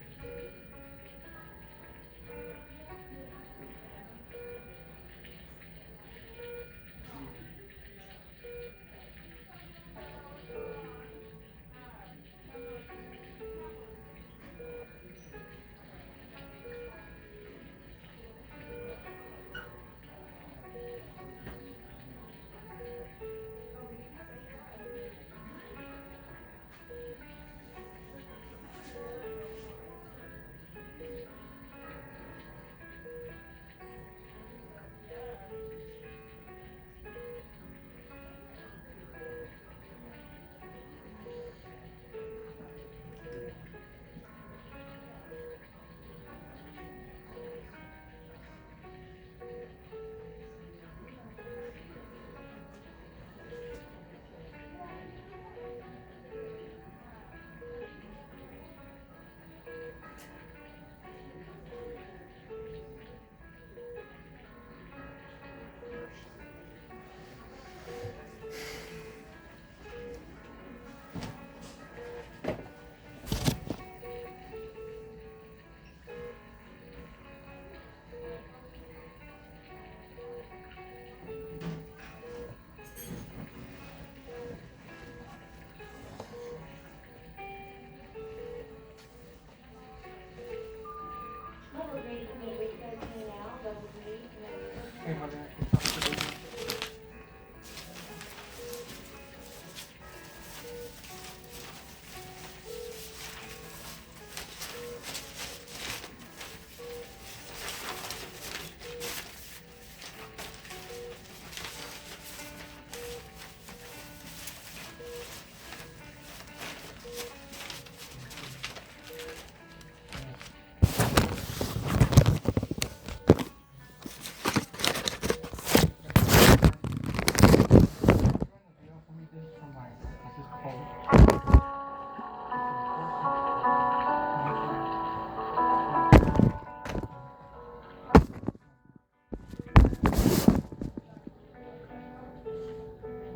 Hey, my dad can talk to you.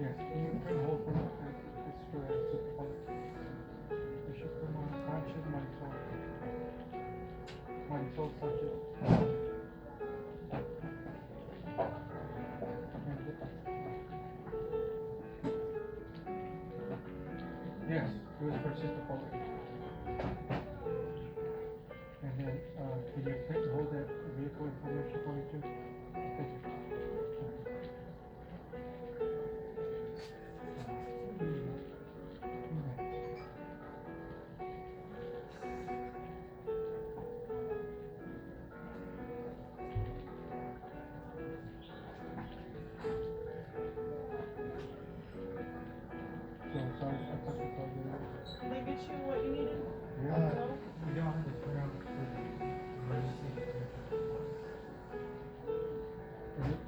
Yes, can you print hold for me? It's for Sister Paula. Bishop Herman Sanchez Marisol. Marisol Sanchez. Yes, it was for Sister Paula. And then, can you print and hold that vehicle information for me too? Thank you. So sorry, I thought you called me. Did they get you what you needed? Yeah. No? We don't have to turn out for the emergency. Is it?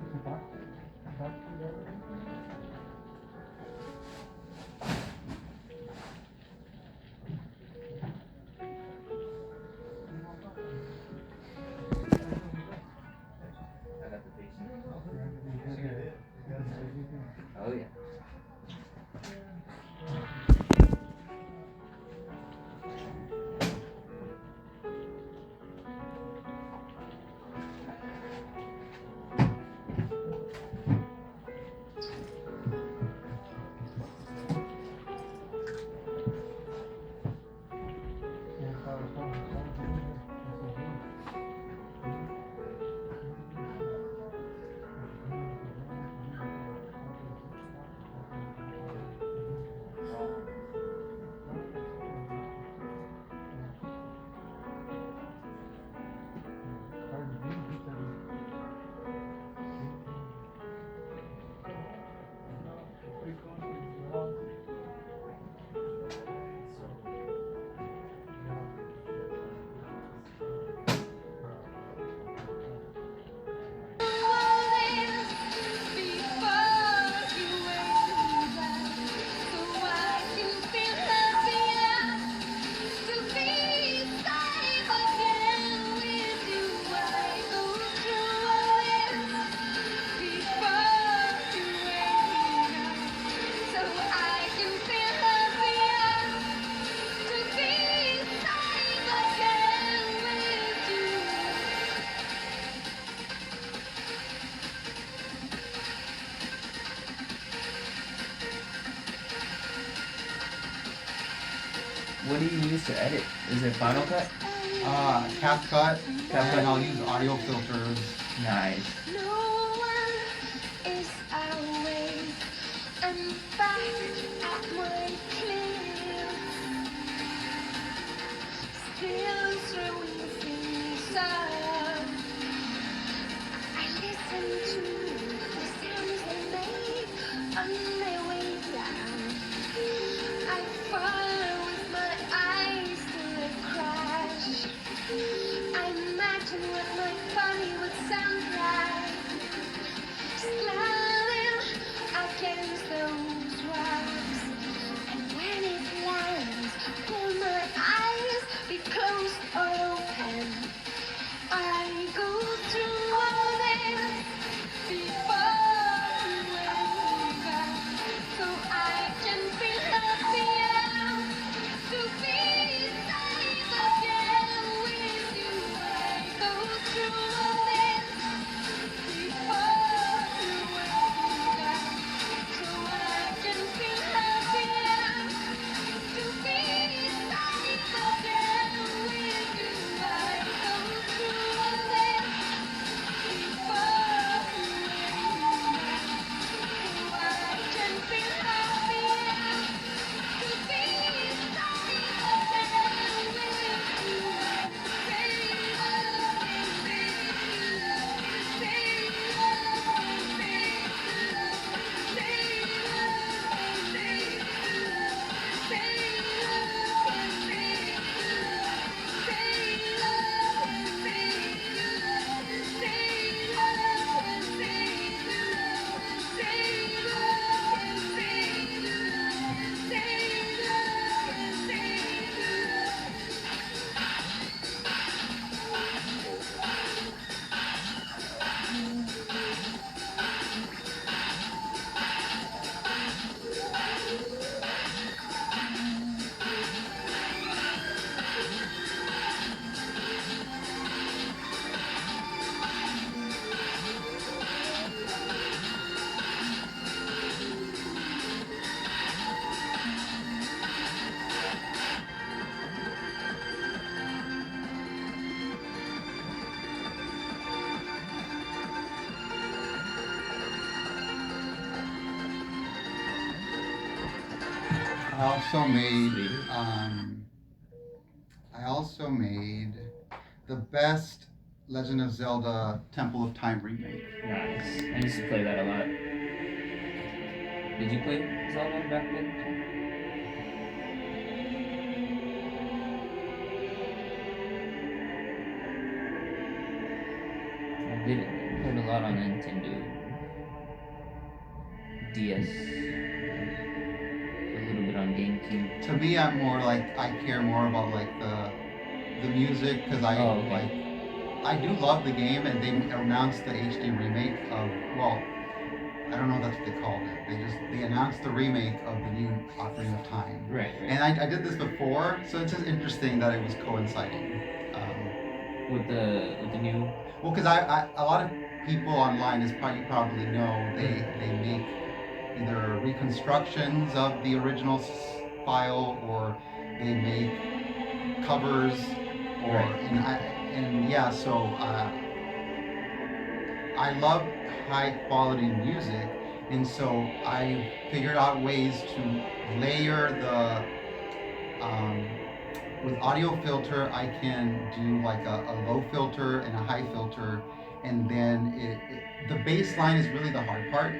It's a box? do you use to edit? Is it Final Cut? CapCut, CapCut. and I'll use audio filters. Nice. No one is awake, and back at my clear, still throwing things out. I listen to the sounds they make on their way down. I follow with my eyes till they crash. I imagine what my body would sound like, slamming against those rocks. And when it lands, will my eyes be closed or open? I go through all this before you wake up, so I can feel happier to be safe again with you. I go through all this before you wake up, so I can feel happier to be safe again with you. I go through all this before you wake up, so I can feel happier to be I also made the best Legend of Zelda Temple of Time remake. Nice. I used to play that a lot. Did you play Zelda back then? I did played a lot on Nintendo DS. A little bit on GameCube. To me, I'm more like I care more about like the music because I Oh, okay. like I do love the game, and they announced the HD remake of, well, I don't know if that's what they called it. They announced the remake of the new Ocarina of Time. Right. And I did this before, so it's just interesting that it was coinciding. With the new. Well, because I a lot of people online, as you probably know, they make either reconstructions of the original file, or they make covers, or Right. and yeah, so I love high quality music, and so I figured out ways to layer the with audio filter. I can do like a low filter and a high filter, and then the bass line is really the hard part,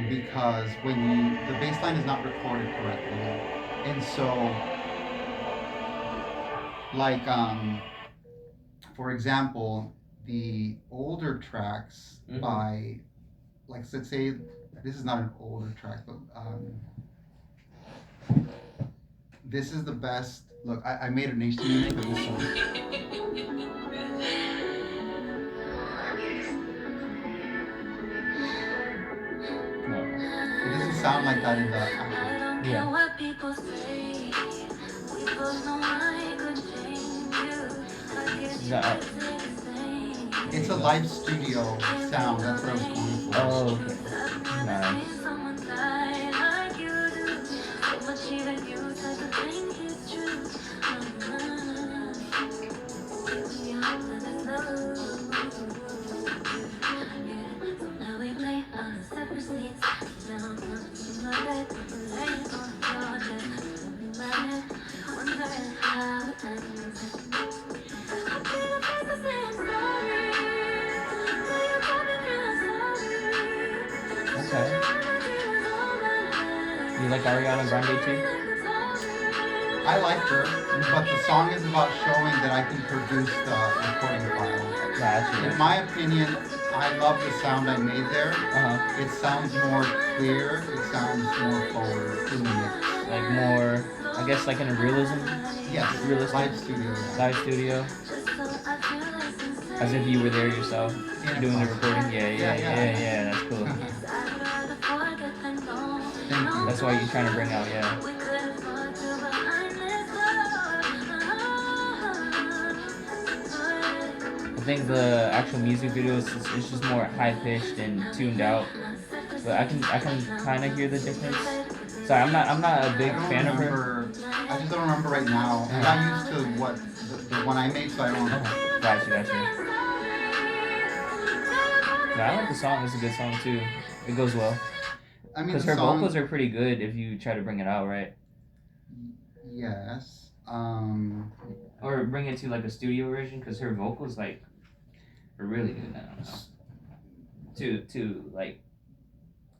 because when the bass line is not recorded correctly, and so like for example, the older tracks by, like, let's say, this is not an older track, but this is the best. Look, I made an HD remake of this song. It doesn't sound like that in the actual. Yeah. What people say, we both know I could change you. I guess Is that It's a live studio sound. That's what I was going for. Oh, okay. Nice. You like Ariana Grande too? I like her, but the song is about showing that I can produce the recording file. Gotcha. In my opinion, I love the sound I made there. Uh-huh. It sounds more clear. It sounds more forward in the mix. Like more, I guess, like in a realism. Yes, Realistic. live studio. Yeah. Live studio. As if you were there yourself Yeah, doing the possible. recording. Yeah. That's cool. Thank you. That's why you're trying to bring out, yeah. I think the actual music videos is just more high pitched and tuned out. But I can kind of hear the difference. Sorry, I'm not a big fan of her. I just don't remember right now. I'm not used to what the one I made, so I don't. Gotcha. No, I like the song. It's a good song too. It goes well. I mean, Because the her song, vocals are pretty good if you try to bring it out, right? Yes. Or bring it to like a studio version, because her vocals like are really good. I don't know. To like.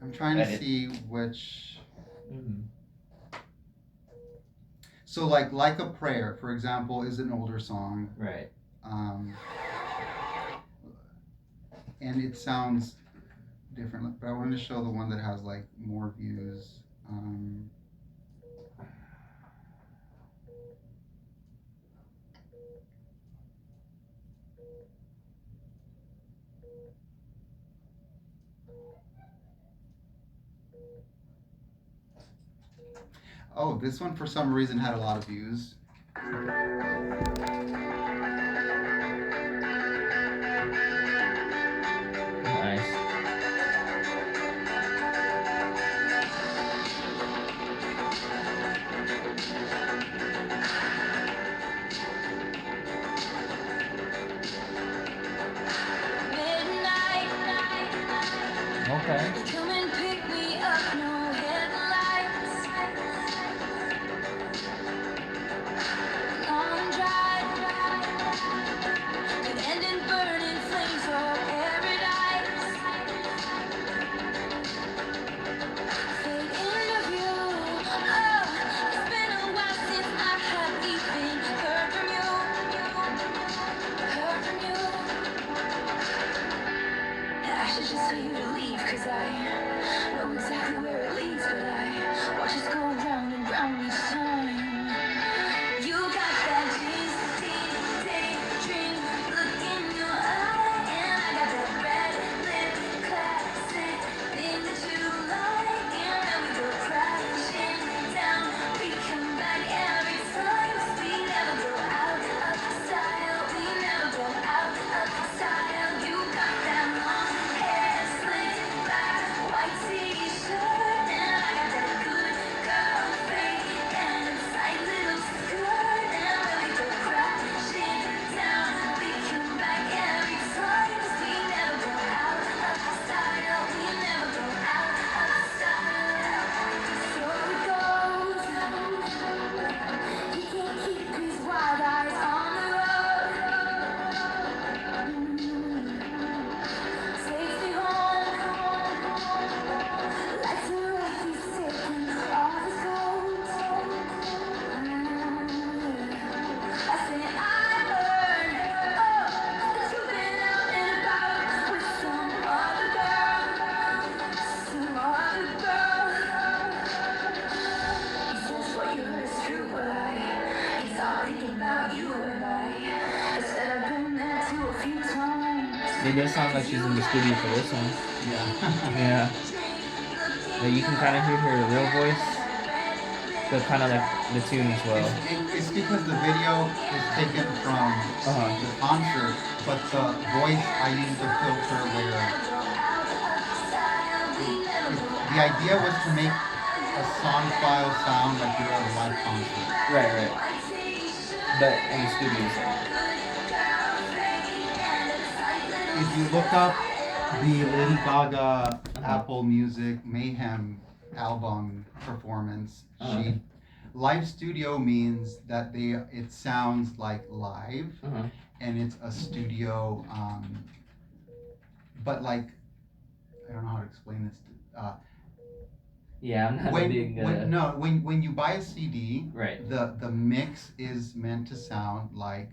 I'm trying to edit. see which. Mm-hmm. So like a prayer, for example, is an older song. Right. And it sounds different, but I wanted to show the one that has like more views. Oh, this one for some reason had a lot of views. Nice. Okay. Come and pick me up, no headlights. Long drive, could end in burning flames or paradise. Fade into view. Oh, it's been a while since I have even heard from you. I should just tell you to leave, 'cause I know exactly where it leads, but I watch us go round and round each time. You got that daydream look in your eye, and I got that red lip classic thing that you like, and then we go crashing down. We come back every time, 'cause we never go out of style. We never go out of style. You got that long hair slicked back, white t-shirt, and I got that good girl fake and a tight little skirt, and when we go crashing down, we come back every time, 'cause we never go out of style. We never go out of style. So it goes. He can't keep his wild eyes on the road. Takes me home. Like the rough he's taken off his coat. I say I heard, that you've been out and about with some other girl. He says what you heard is true, but I start thinking about you, and I said I've been there too a few times. It does sound like she's in the studio for this one. Yeah. Yeah. But you can kind of hear her real voice, but kind of like the tune as well. It's because the video is taken from the concert, but the voice I used a filter where the idea was to make a song file sound like you're at a live concert. Right. But in the studio. If you look up the Lady Gaga Apple Music Mayhem album performance sheet, live studio means that it sounds like live, and it's a studio, but like, I don't know how to explain this. Yeah, I'm not a big. When you buy a CD, Right. the mix is meant to sound like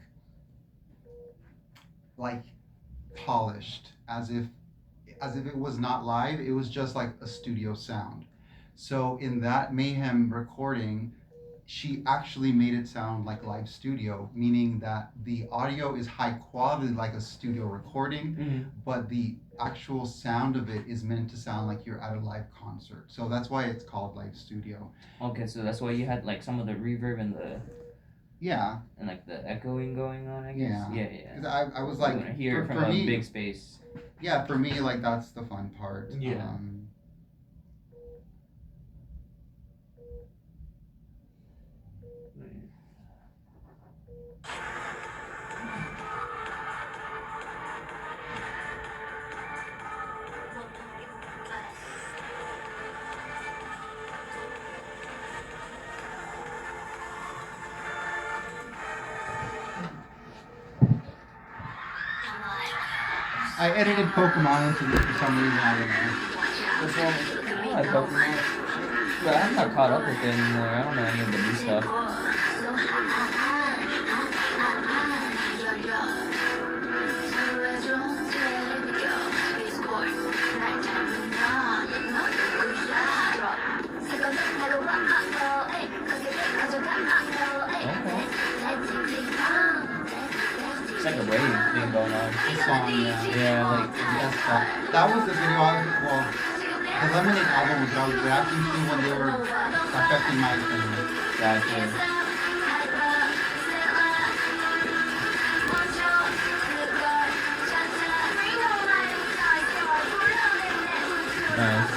polished, as if it was not live. It was just like a studio sound. So in that Mayhem recording, she actually made it sound like live studio, meaning that the audio is high quality like a studio recording, Mm-hmm. but the actual sound of it is meant to sound like you're at a live concert. So that's why it's called live studio. Okay, so that's why you had like some of the reverb and the Yeah, like the echoing going on, I guess. yeah. Yeah. 'Cause I was You like, wanna hear it from for a me, big space. yeah, for me, like that's the fun part. Yeah. I edited Pokemon into this for some reason. I don't know. What's wrong with it? I like Pokemon. But I'm not caught up with it anymore. I don't know any of the new stuff. It's like a rave thing going on. This song, yeah. Yeah, like That was the video well, the Lemonade album was I was reacting to when they were affecting my opinion. gotcha. Nice.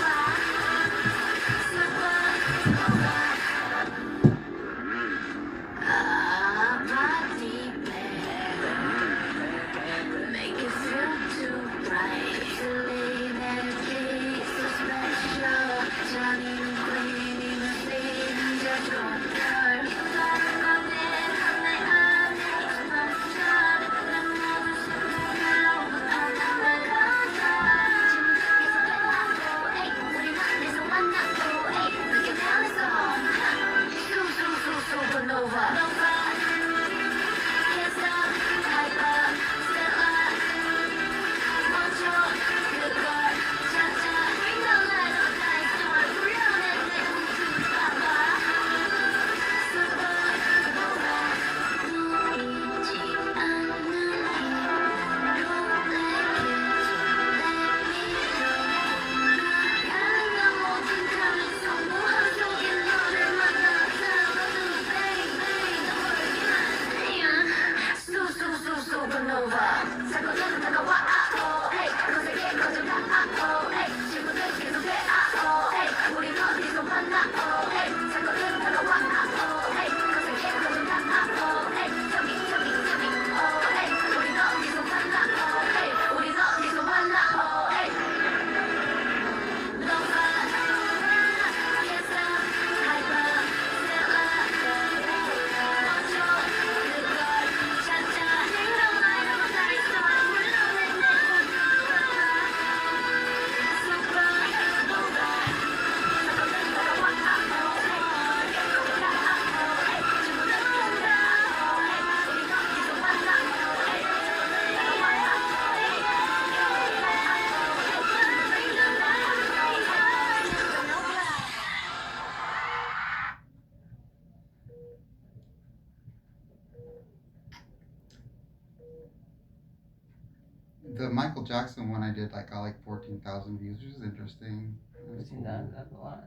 The Michael Jackson one I did got like 14,000 views, which is interesting. That was cool. That's a lot.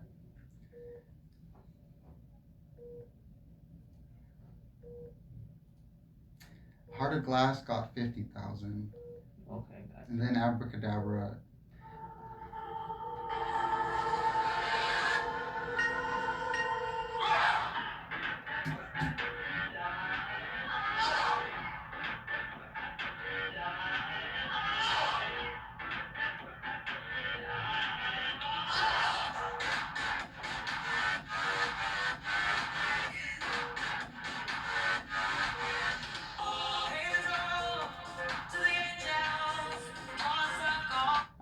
Heart of Glass got 50,000, Okay, gotcha. and then Abracadabra.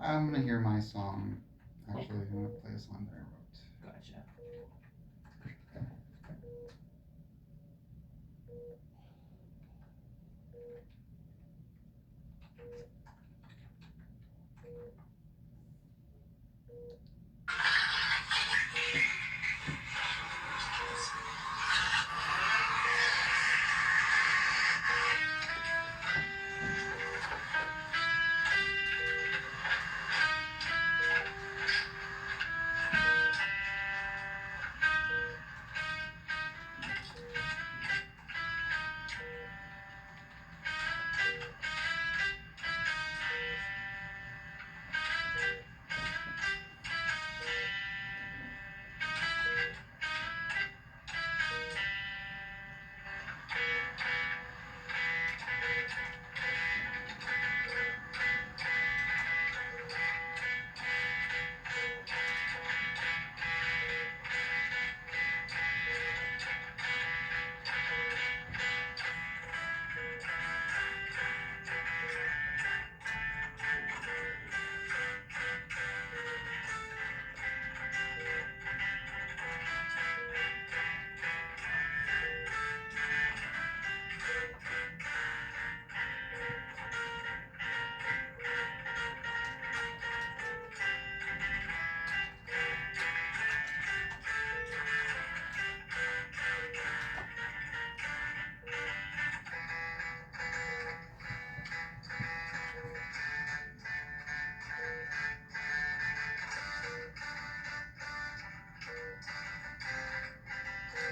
I'm gonna hear my song. Actually, I'm gonna play a song that I wrote. Gotcha.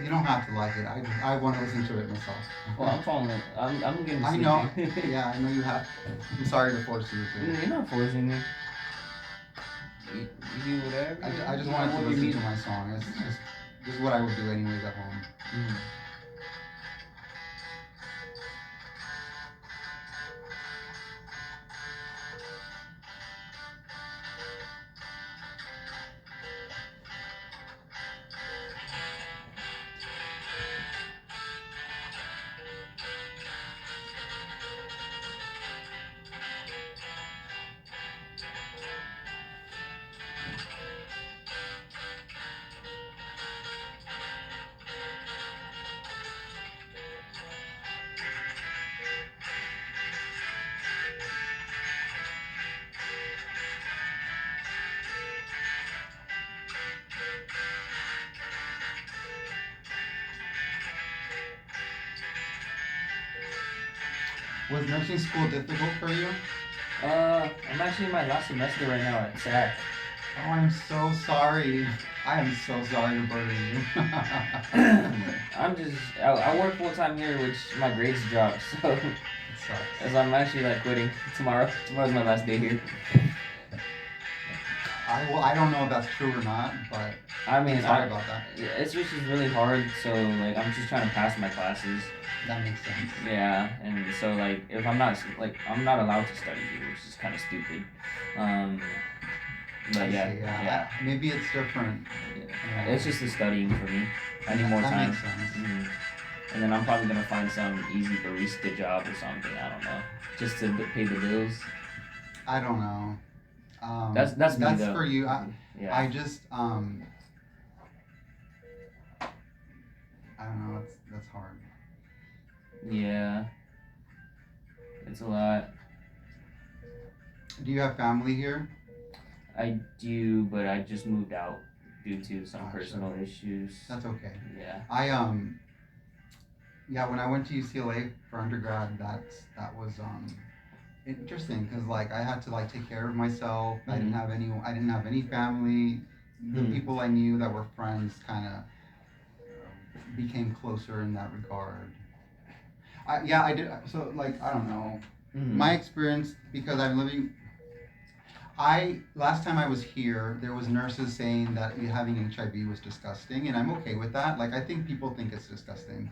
You don't have to like it. I want to listen to it myself. Well, I'm falling. I'm getting I sleepy. know. Yeah, I know you have. I'm sorry to force you to. You're not forcing me. You do whatever. I just wanted to listen to my song. It's just this is what I would do anyways at home. Mm. Was nursing school difficult for you? I'm actually in my last semester right now at SAC. Oh, I'm so sorry. I am so sorry to burden you. I work full time here, which my grades dropped, so It sucks. as I'm actually like quitting tomorrow. Tomorrow's my last day here. I don't know if that's true or not, but I mean, I'm sorry about that. it's just really hard. So like, I'm just trying to pass my classes. That makes sense. Yeah, and so like, if I'm not I'm not allowed to study here, which is kind of stupid. But I yeah, see, yeah. Maybe it's different. Yeah. It's just the studying for me. I need more that time. makes sense. Mhm. And then I'm probably gonna find some easy barista job or something. I don't know, just to pay the bills. I don't know. That's me, though. for you. Yeah. I just I don't know. That's hard. Yeah. It's a lot. Do you have family here? I do, but I just moved out due to some Gotcha. personal issues. That's okay. Yeah. Yeah, when I went to UCLA for undergrad, that was interesting because like I had to like take care of myself. Mm-hmm. I didn't have any family. The Mm-hmm. people I knew that were friends kind of became closer in that regard. I did. So like I don't know. Mm-hmm. My experience, because I'm living. Last time I was here, there was nurses saying that having HIV was disgusting, and I'm okay with that. Like I think people think it's disgusting,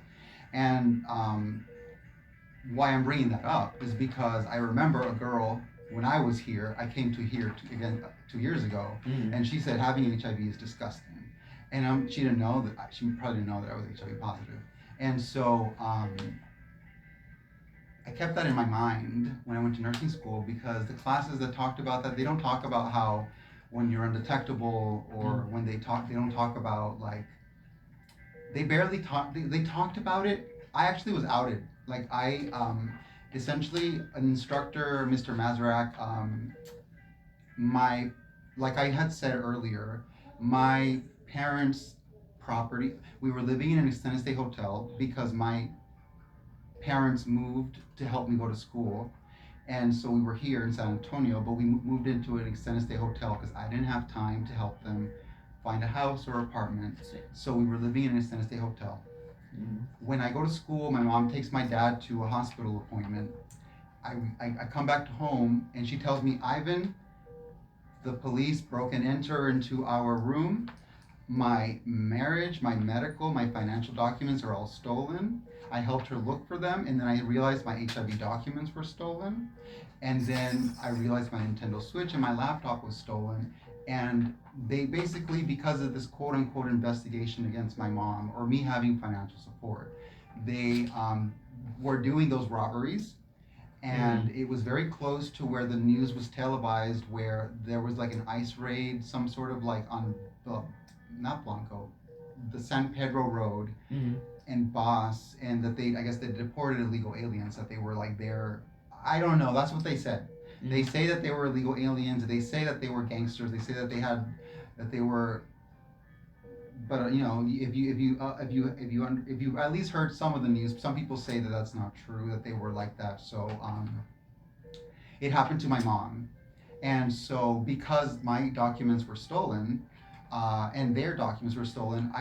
and why I'm bringing that up is because I remember a girl when I was here. I came to here again 2 years ago, Mm-hmm. and she said having HIV is disgusting, and she didn't know that. She probably didn't know that I was HIV positive, and so I kept that in my mind when I went to nursing school because the classes that talked about that, they don't talk about how when you're undetectable, or when they don't talk about like, they barely talk. They talked about it. I actually was outed. Like I, essentially, an instructor, Mr. Mazarak, my, like I had said earlier, my parents' property. We were living in an extended stay hotel because my parents moved to help me go to school, and so we were here in San Antonio. But we moved into an extended stay hotel because I didn't have time to help them find a house or apartment. So we were living in an extended stay hotel. When I go to school, my mom takes my dad to a hospital appointment. I come back to home and she tells me, Ivan, the police broke and enter into our room. My marriage, my medical, my financial documents are all stolen. I helped her look for them, and then I realized my HIV documents were stolen. And then I realized my Nintendo Switch and my laptop was stolen. And they basically, because of this quote unquote investigation against my mom or me having financial support, they were doing those robberies. And it was very close to where the news was televised, where there was like an ICE raid, some sort of like on not Blanco, the San Pedro Road, and Boss, and that I guess they deported illegal aliens, that they were like there. I don't know. That's what they said. They say that they were illegal aliens. They say that they were gangsters. They say that they were. But if you at least heard some of the news, some people say that that's not true. That they were like that. So it happened to my mom, and so because my documents were stolen, and their documents were stolen,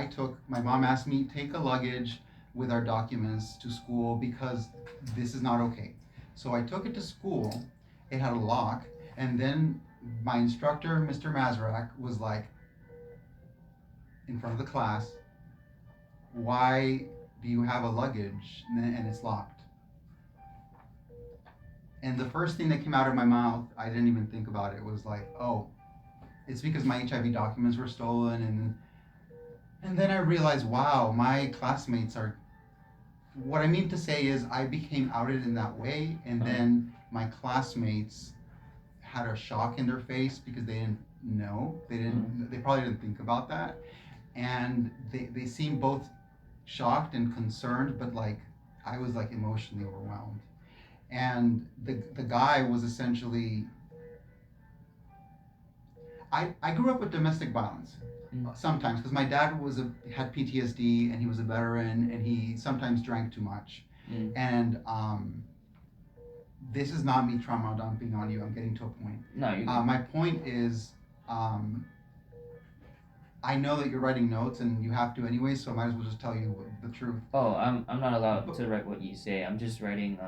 my mom asked me, take a luggage with our documents to school because this is not okay. So I took it to school. It had a lock, and then my instructor, Mr. Mazarak, was like, in front of the class, why do you have a luggage and it's locked? And the first thing that came out of my mouth, I didn't even think about it, was like, oh, it's because my HIV documents were stolen. And then I realized, wow, my classmates are, what I mean to say is I became outed in that way, and then my classmates had a shock in their face because they didn't know, they probably didn't think about that. And they seemed both shocked and concerned, but like I was like emotionally overwhelmed. And the guy was essentially, I grew up with domestic violence sometimes because my dad had PTSD, and he was a veteran, and he sometimes drank too much. And this is not me trauma dumping on you. I'm getting to a point. No, you. My point is, I know that you're writing notes and you have to anyway, so I might as well just tell you the truth. Oh, I'm not allowed to write what you say. I'm just writing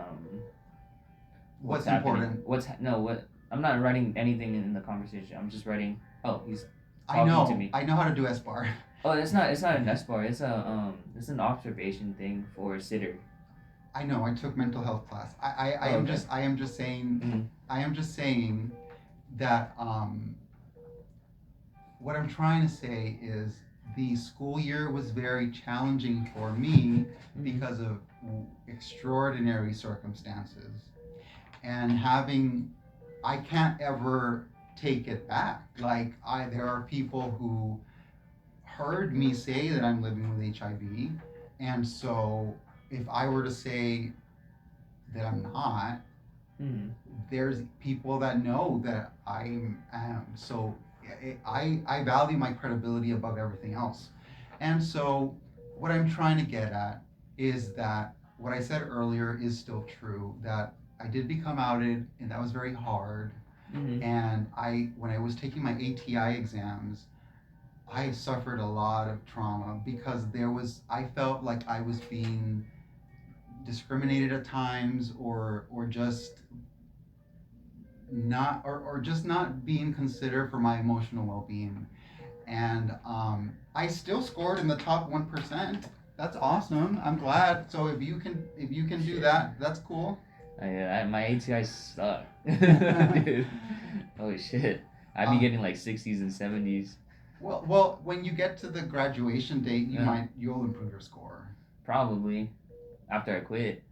What's happening. important? I'm not writing anything in the conversation. I'm just writing. Oh, he's I know. talking to me. I know how to do S-bar. Oh, it's not an S bar. It's an observation thing for a sitter. I know. I took mental health class. I am just saying. I am just saying that what I'm trying to say is the school year was very challenging for me because of extraordinary circumstances, and I can't ever take it back. Like there are people who heard me say that I'm living with HIV, and so if I were to say that I'm not, there's people that know that I am. So I value my credibility above everything else. And so what I'm trying to get at is that what I said earlier is still true, that I did become outed, and that was very hard. And when I was taking my ATI exams, I suffered a lot of trauma because I felt like I was being discriminated at times, or just not being considered for my emotional well-being. And I still scored in the top 1%. That's awesome. I'm glad. So if you can do that, that's cool. My ATI suck. Dude. Holy shit. I'd be getting like 60s and 70s. Well, when you get to the graduation date, you'll improve your score. Probably. After I quit.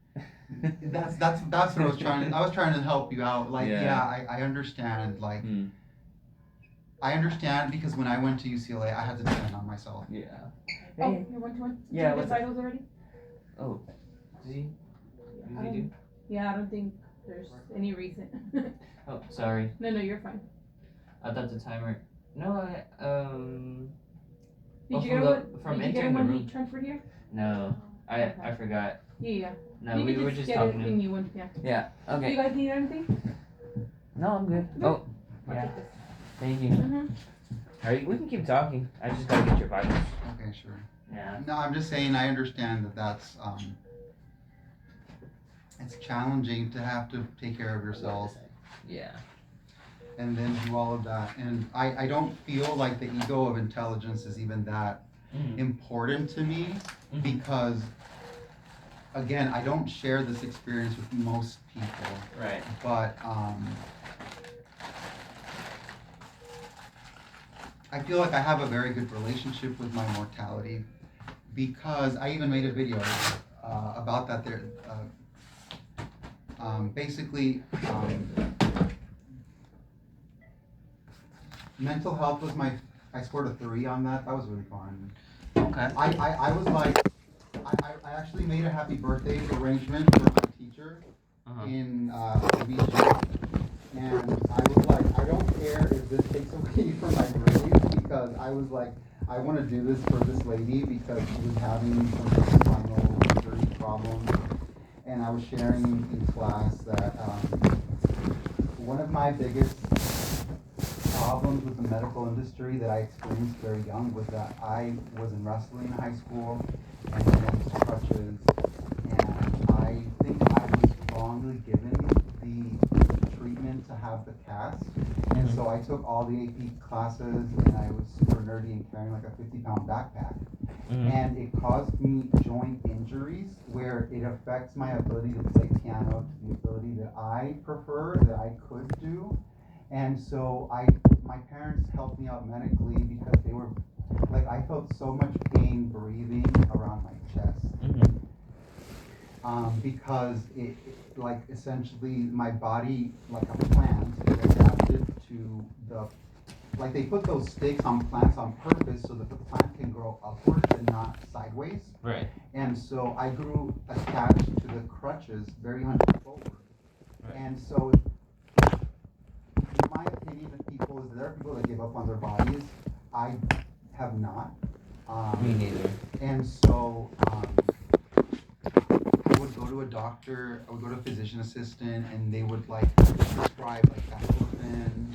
That's what I was trying to help you out. Like, I understand. Like, I understand because when I went to UCLA, I had to depend on myself. Yeah. Oh, Hey. you went to one? Yeah, Did you what's get that? vitals already? Oh, did he? I Did he do? Yeah, I don't think there's any reason. Oh, sorry. No, you're fine. I thought the timer. No, Did Oh, you from get the- one? from Did you get entering him the when he room. transferred here? no. I Okay. forgot. Yeah. No, You we could were just get talking a to. new one. Yeah. Yeah. Do Okay. you guys need anything? No, I'm good. No? Oh, I'll yeah. take this. Thank you. Mm-hmm. Alright, we can keep talking. I just gotta get your vitals. Okay, sure. Yeah. No, I'm just saying I understand that that's it's challenging to have to take care of yourself Yeah. and then do all of that. And I don't feel like the ego of intelligence is even that Mm-hmm. important to me because again, I don't share this experience with most people, Right. but I feel like I have a very good relationship with my mortality because I even made a video about that there. Basically, mental health was I scored a 3 on that. That was really fun. Okay. I was like, I actually made a happy birthday arrangement for my teacher in VG. And I was like, I don't care if this takes away from my grades because I was like, I want to do this for this lady because she was having some spinal injury problems. And I was sharing in class that one of my biggest problems with the medical industry that I experienced very young was that I was in wrestling in high school and then crutches. And I think I was wrongly given the treatment to have the cast. And so I took all the AP classes and I was super nerdy and carrying like a 50-pound backpack. And it caused me joint injuries where it affects my ability to play piano to the ability that I prefer, that I could do. And so my parents helped me out medically because they were, like I felt so much pain breathing around my chest. Because it like essentially my body, like a plant, adapted to like they put those stakes on plants on purpose so that the plant can grow upwards and not sideways. Right. And so I grew attached to the crutches, very hunched forward. Right. And so, in my opinion, of people is that there are people that give up on their bodies. I have not. Me neither. And so, I would go to a doctor, I would go to a physician assistant, and they would like prescribe like baclofen,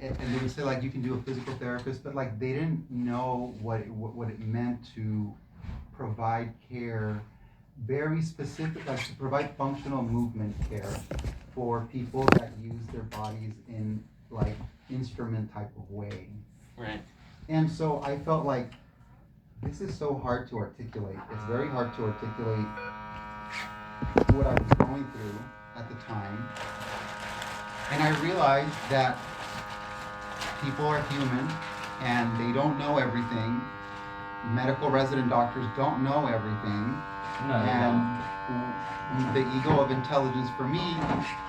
and they would say like you can do a physical therapist, but like they didn't know what it meant to provide care, very specific, like to provide functional movement care for people that use their bodies in like instrument type of way. Right. And so I felt like this is so hard to articulate. It's very hard to articulate what I was going through at the time. And I realized that people are human and they don't know everything. Medical resident doctors don't know everything. No, And the ego of intelligence for me,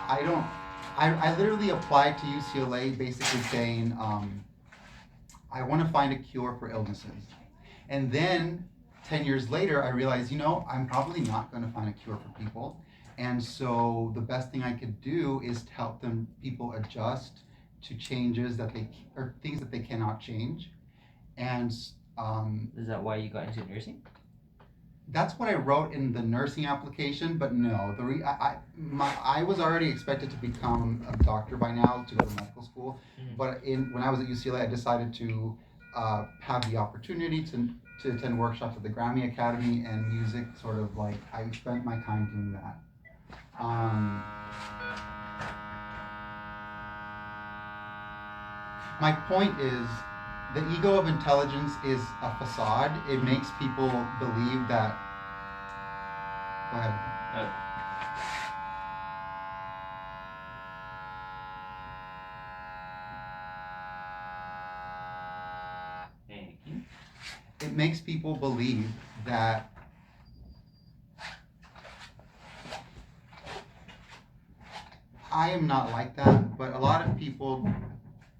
I literally applied to UCLA basically saying, I want to find a cure for illnesses. And then 10 years later, I realized, I'm probably not going to find a cure for people. And so the best thing I could do is to help people adjust to changes or things that they cannot change. And is that why you got into nursing? That's what I wrote in the nursing application, but no, I was already expected to become a doctor by now to go to medical school. But when I was at UCLA, I decided to have the opportunity to attend workshops at the Grammy Academy and music. Sort of like I spent my time doing that. My point is, the ego of intelligence is a facade. It makes people believe that. Go ahead. Thank you. It makes people believe that I am not like that, but a lot of people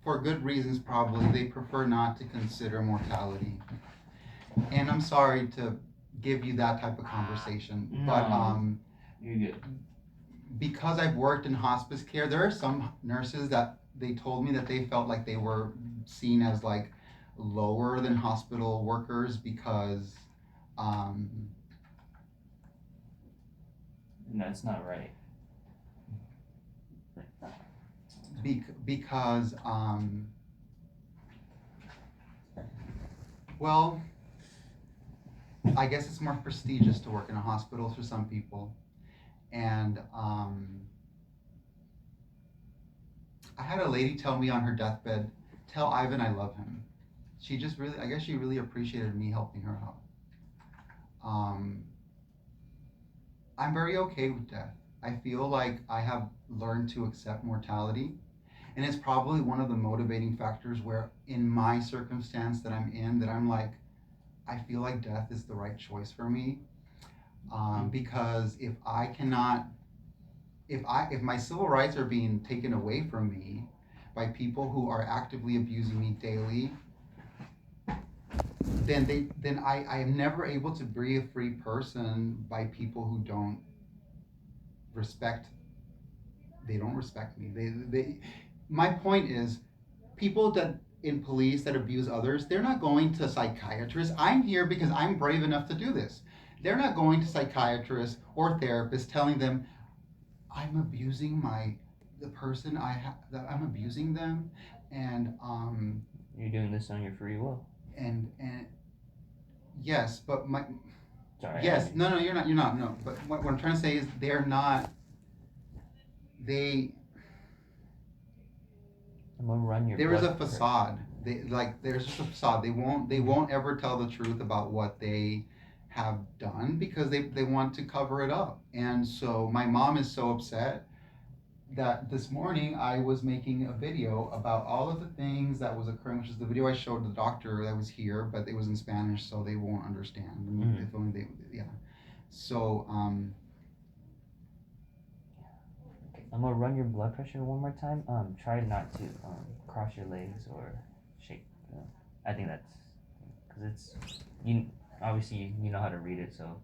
for good reasons probably, they prefer not to consider mortality. And I'm sorry to give you that type of conversation, but No. You're good. because I've worked in hospice care, there are some nurses that they told me that they felt like they were seen as like lower than hospital workers because um, That's not right. because well, I guess it's more prestigious to work in a hospital for some people. And I had a lady tell me on her deathbed, tell Ivan I love him. She just really, I guess she really appreciated me helping her out. I'm very okay with death. I feel like I have learned to accept mortality. And it's probably one of the motivating factors where, in my circumstance that I'm in, that I'm like, I feel like death is the right choice for me. Because if I cannot, if my civil rights are being taken away from me by people who are actively abusing me daily, then I am never able to be a free person by people who don't respect they don't respect me. My point is, people that in police that abuse others, they're not going to psychiatrists. I'm here because I'm brave enough to do this. They're not going to psychiatrists or therapists telling them I'm abusing the person that I'm abusing them, and You're doing this on your free will. and yes, but my Sorry. yes, no, you're not, no. But what I'm trying to say is they're not. They I'm gonna run your. there is a blood pressure. facade. There's just a facade. They won't ever tell the truth about what they have done because they want to cover it up. And so my mom is so upset that this morning I was making a video about all of the things that was occurring, which is the video I showed the doctor that was here, but it was in Spanish, so they won't understand. Mhm. If only they, yeah. So I'm gonna run your blood pressure one more time. Try not to cross your legs or shake. I think that's because it's you. Obviously, you know how to read it, so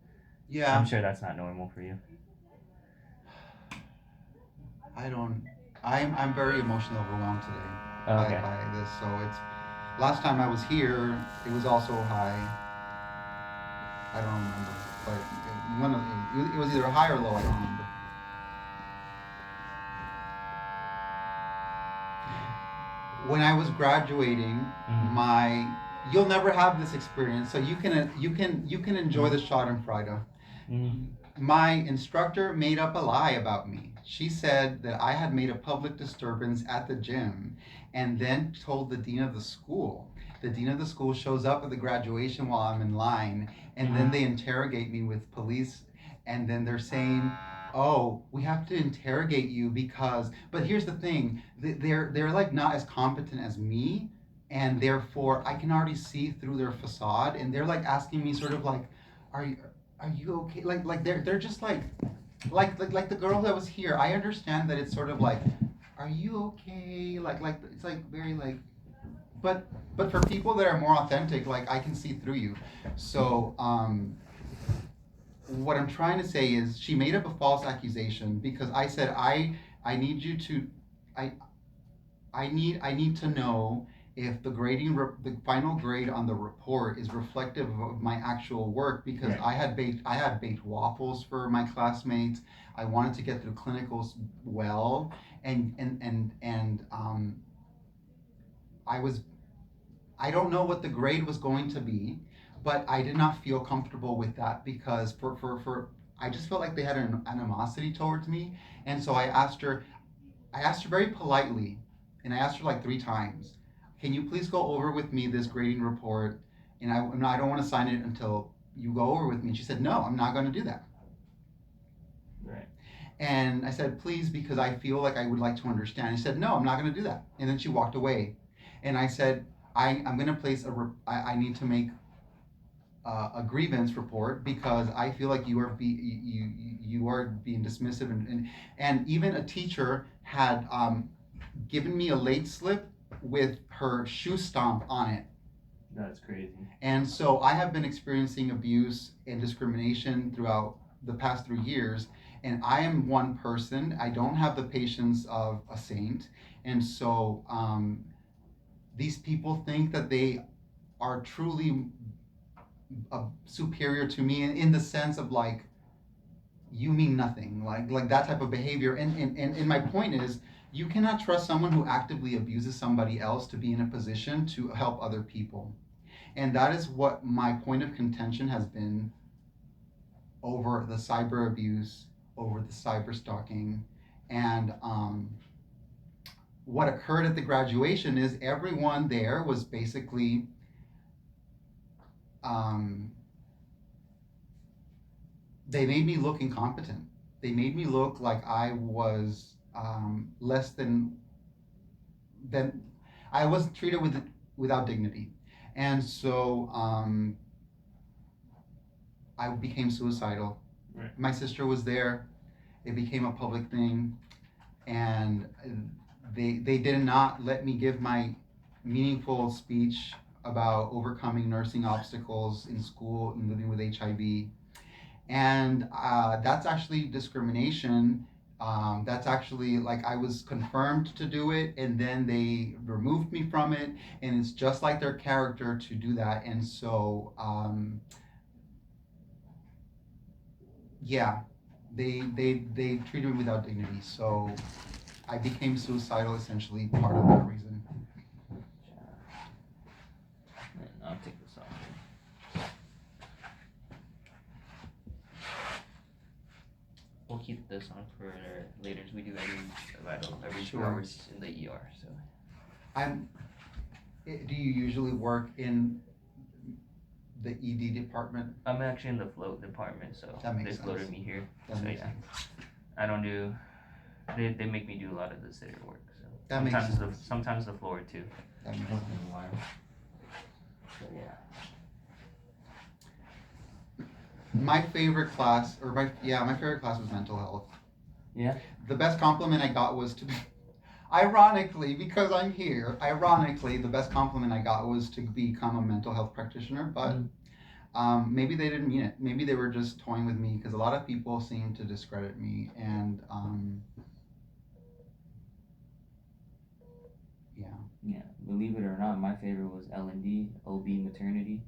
yeah, I'm sure that's not normal for you. I don't. I'm very emotionally overwhelmed today Okay. by this. So it's last time I was here, it was also high. I don't remember, but it was either high or low. I don't remember. When I was graduating, Mhm. you'll never have this experience, so you can enjoy the Schadenfreude. Mhm. My instructor made up a lie about me. She said that I had made a public disturbance at the gym and then told the dean of the school. The dean of the school shows up at the graduation while I'm in line, and then they interrogate me with police, and then they're saying, "Oh, we have to interrogate you because." But here's the thing: they're like not as competent as me, and therefore I can already see through their facade, and they're like asking me sort of like, "Are you okay?" Like they're just like the girl that was here. I understand that it's sort of like, "Are you okay?" Like it's like very like, but for people that are more authentic, like I can see through you. So what I'm trying to say is she made up a false accusation because I said I need you to I I need to know if the final grade on the report is reflective of my actual work because Right. I had baked waffles for my classmates. I wanted to get through clinicals well, and I was I don't know what the grade was going to be, but I did not feel comfortable with that because for I just felt like they had an animosity towards me, and so I asked her very politely, and I asked her like 3 times, "Can you please go over with me this grading report? And I don't want to sign it until you go over with me." And she said, "No, I'm not going to do that." Right. And I said, "Please, because I feel like I would like to understand." And she said, "No, I'm not going to do that." And then she walked away. And I said, I'm going to place I need to make a grievance report because I feel like you are being dismissive and even a teacher had given me a late slip with her shoe stomp on it. That's crazy. And so I have been experiencing abuse and discrimination throughout the past 3 years. And I am one person. I don't have the patience of a saint. And so these people think that they are truly superior to me in the sense of like, you mean nothing, like that type of behavior. And my point is, you cannot trust someone who actively abuses somebody else to be in a position to help other people. And that is what my point of contention has been over the cyber abuse, over the cyber stalking. And what occurred at the graduation is everyone there was basically they made me look incompetent. They made me look like I was less than I was treated without dignity. And so I became suicidal. Right. My sister was there. It became a public thing, and they did not let me give my meaningful speech about overcoming nursing obstacles in school and living with HIV. And that's actually discrimination. That's actually like I was confirmed to do it, and then they removed me from it, and it's just like their character to do that. And so yeah, they treated me without dignity. So I became suicidal, essentially part of that reason. I'll take this off. We'll keep this on for later. We do every 2 Sure. hours in the ER. So Do you usually work in the ED department? I'm actually in the float department, so That makes they floated sense. me here. That So makes yeah, sense. I don't do. They make me do a lot of the sitter work. So That makes sometimes sense. sometimes the floor too. That makes Once sense. in a while. So yeah. My favorite class, my favorite class was mental health. Yeah. The best compliment I got was to, ironically, because I'm here, the best compliment I got was to become a mental health practitioner. But maybe they didn't mean it. Maybe they were just toying with me because a lot of people seem to discredit me. And yeah. Yeah. Believe it or not, my favorite was L&D, OB maternity,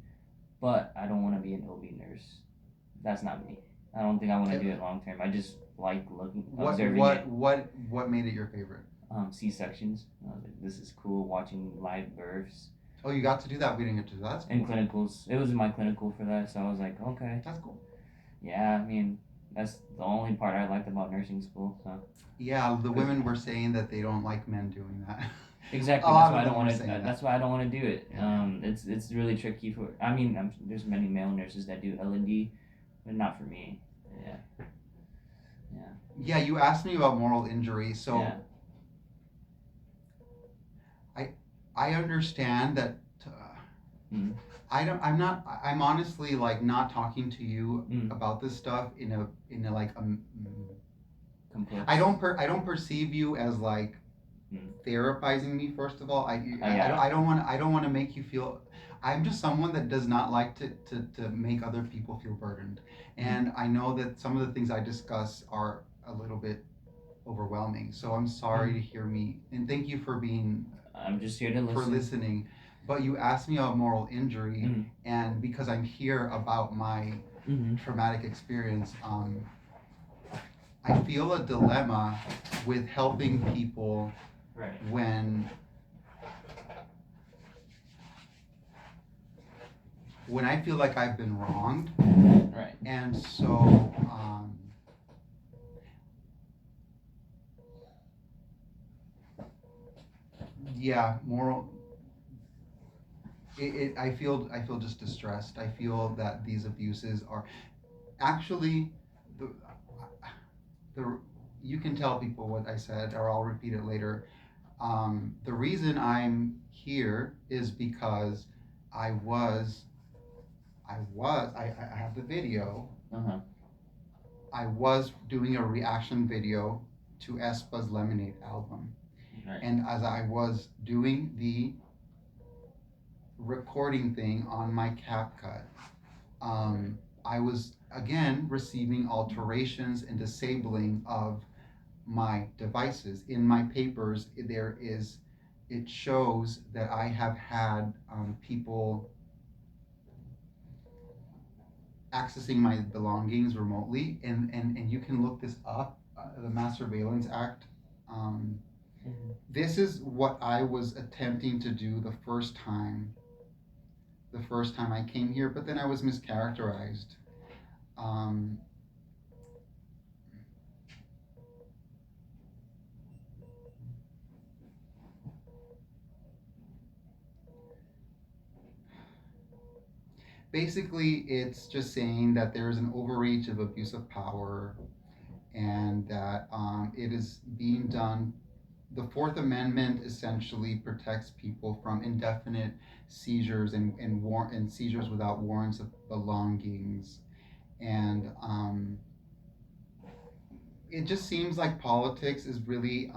but I don't want to be an OB nurse. That's not me. I don't think I want to do it long term. I just like observing it. What made it your favorite? C-sections. This is cool watching live births. Oh, you got to do that. We didn't get to do that. That's cool. And clinicals. It was in my clinical for that, so I was like, okay. That's cool. Yeah, I mean, that's the only part I liked about nursing school. So. Yeah, the women were saying that they don't like men doing that. Exactly. A That's lot why I of don't them were want to. saying that. That's why I don't want to do it. Yeah. It's really tricky for. I mean, there's many male nurses that do L&D, but not for me. Yeah. Yeah. Yeah, you asked me about moral injury, so Yeah. I understand that. Mhm. I'm honestly like not talking to you Mm. about this stuff in a like Complex. I don't perceive you as like therapizing me. First of all, I don't want to make you feel. I'm just someone that does not like to make other people feel burdened, and I know that some of the things I discuss are a little bit overwhelming. So I'm sorry to hear me, and thank you for being I'm just here to listen. for listening. But you asked me about moral injury, Mhm. and because I'm here about my traumatic experience, I feel a dilemma with helping people Right. when I feel like I've been wronged. Right. And so yeah, moral I feel just distressed. I feel that these abuses are actually the you can tell people what I said, or I'll repeat it later. The reason I'm here is because I have the video. Uh-huh. I was doing a reaction video to Espa's Lemonade album, Right. And as I was doing the recording thing on my CapCut, I was again receiving alterations and disabling of my devices. In my papers, it shows that I have had people accessing my belongings remotely, and you can look this up, the Mass Surveillance Act. This is what I was attempting to do the first time I came here, but then I was mischaracterized. Um, Basically, it's just saying that there is an overreach of abuse of power, and that it is being done. The Fourth Amendment essentially protects people from indefinite seizures and seizures without warrants of belongings. And it just seems like politics is really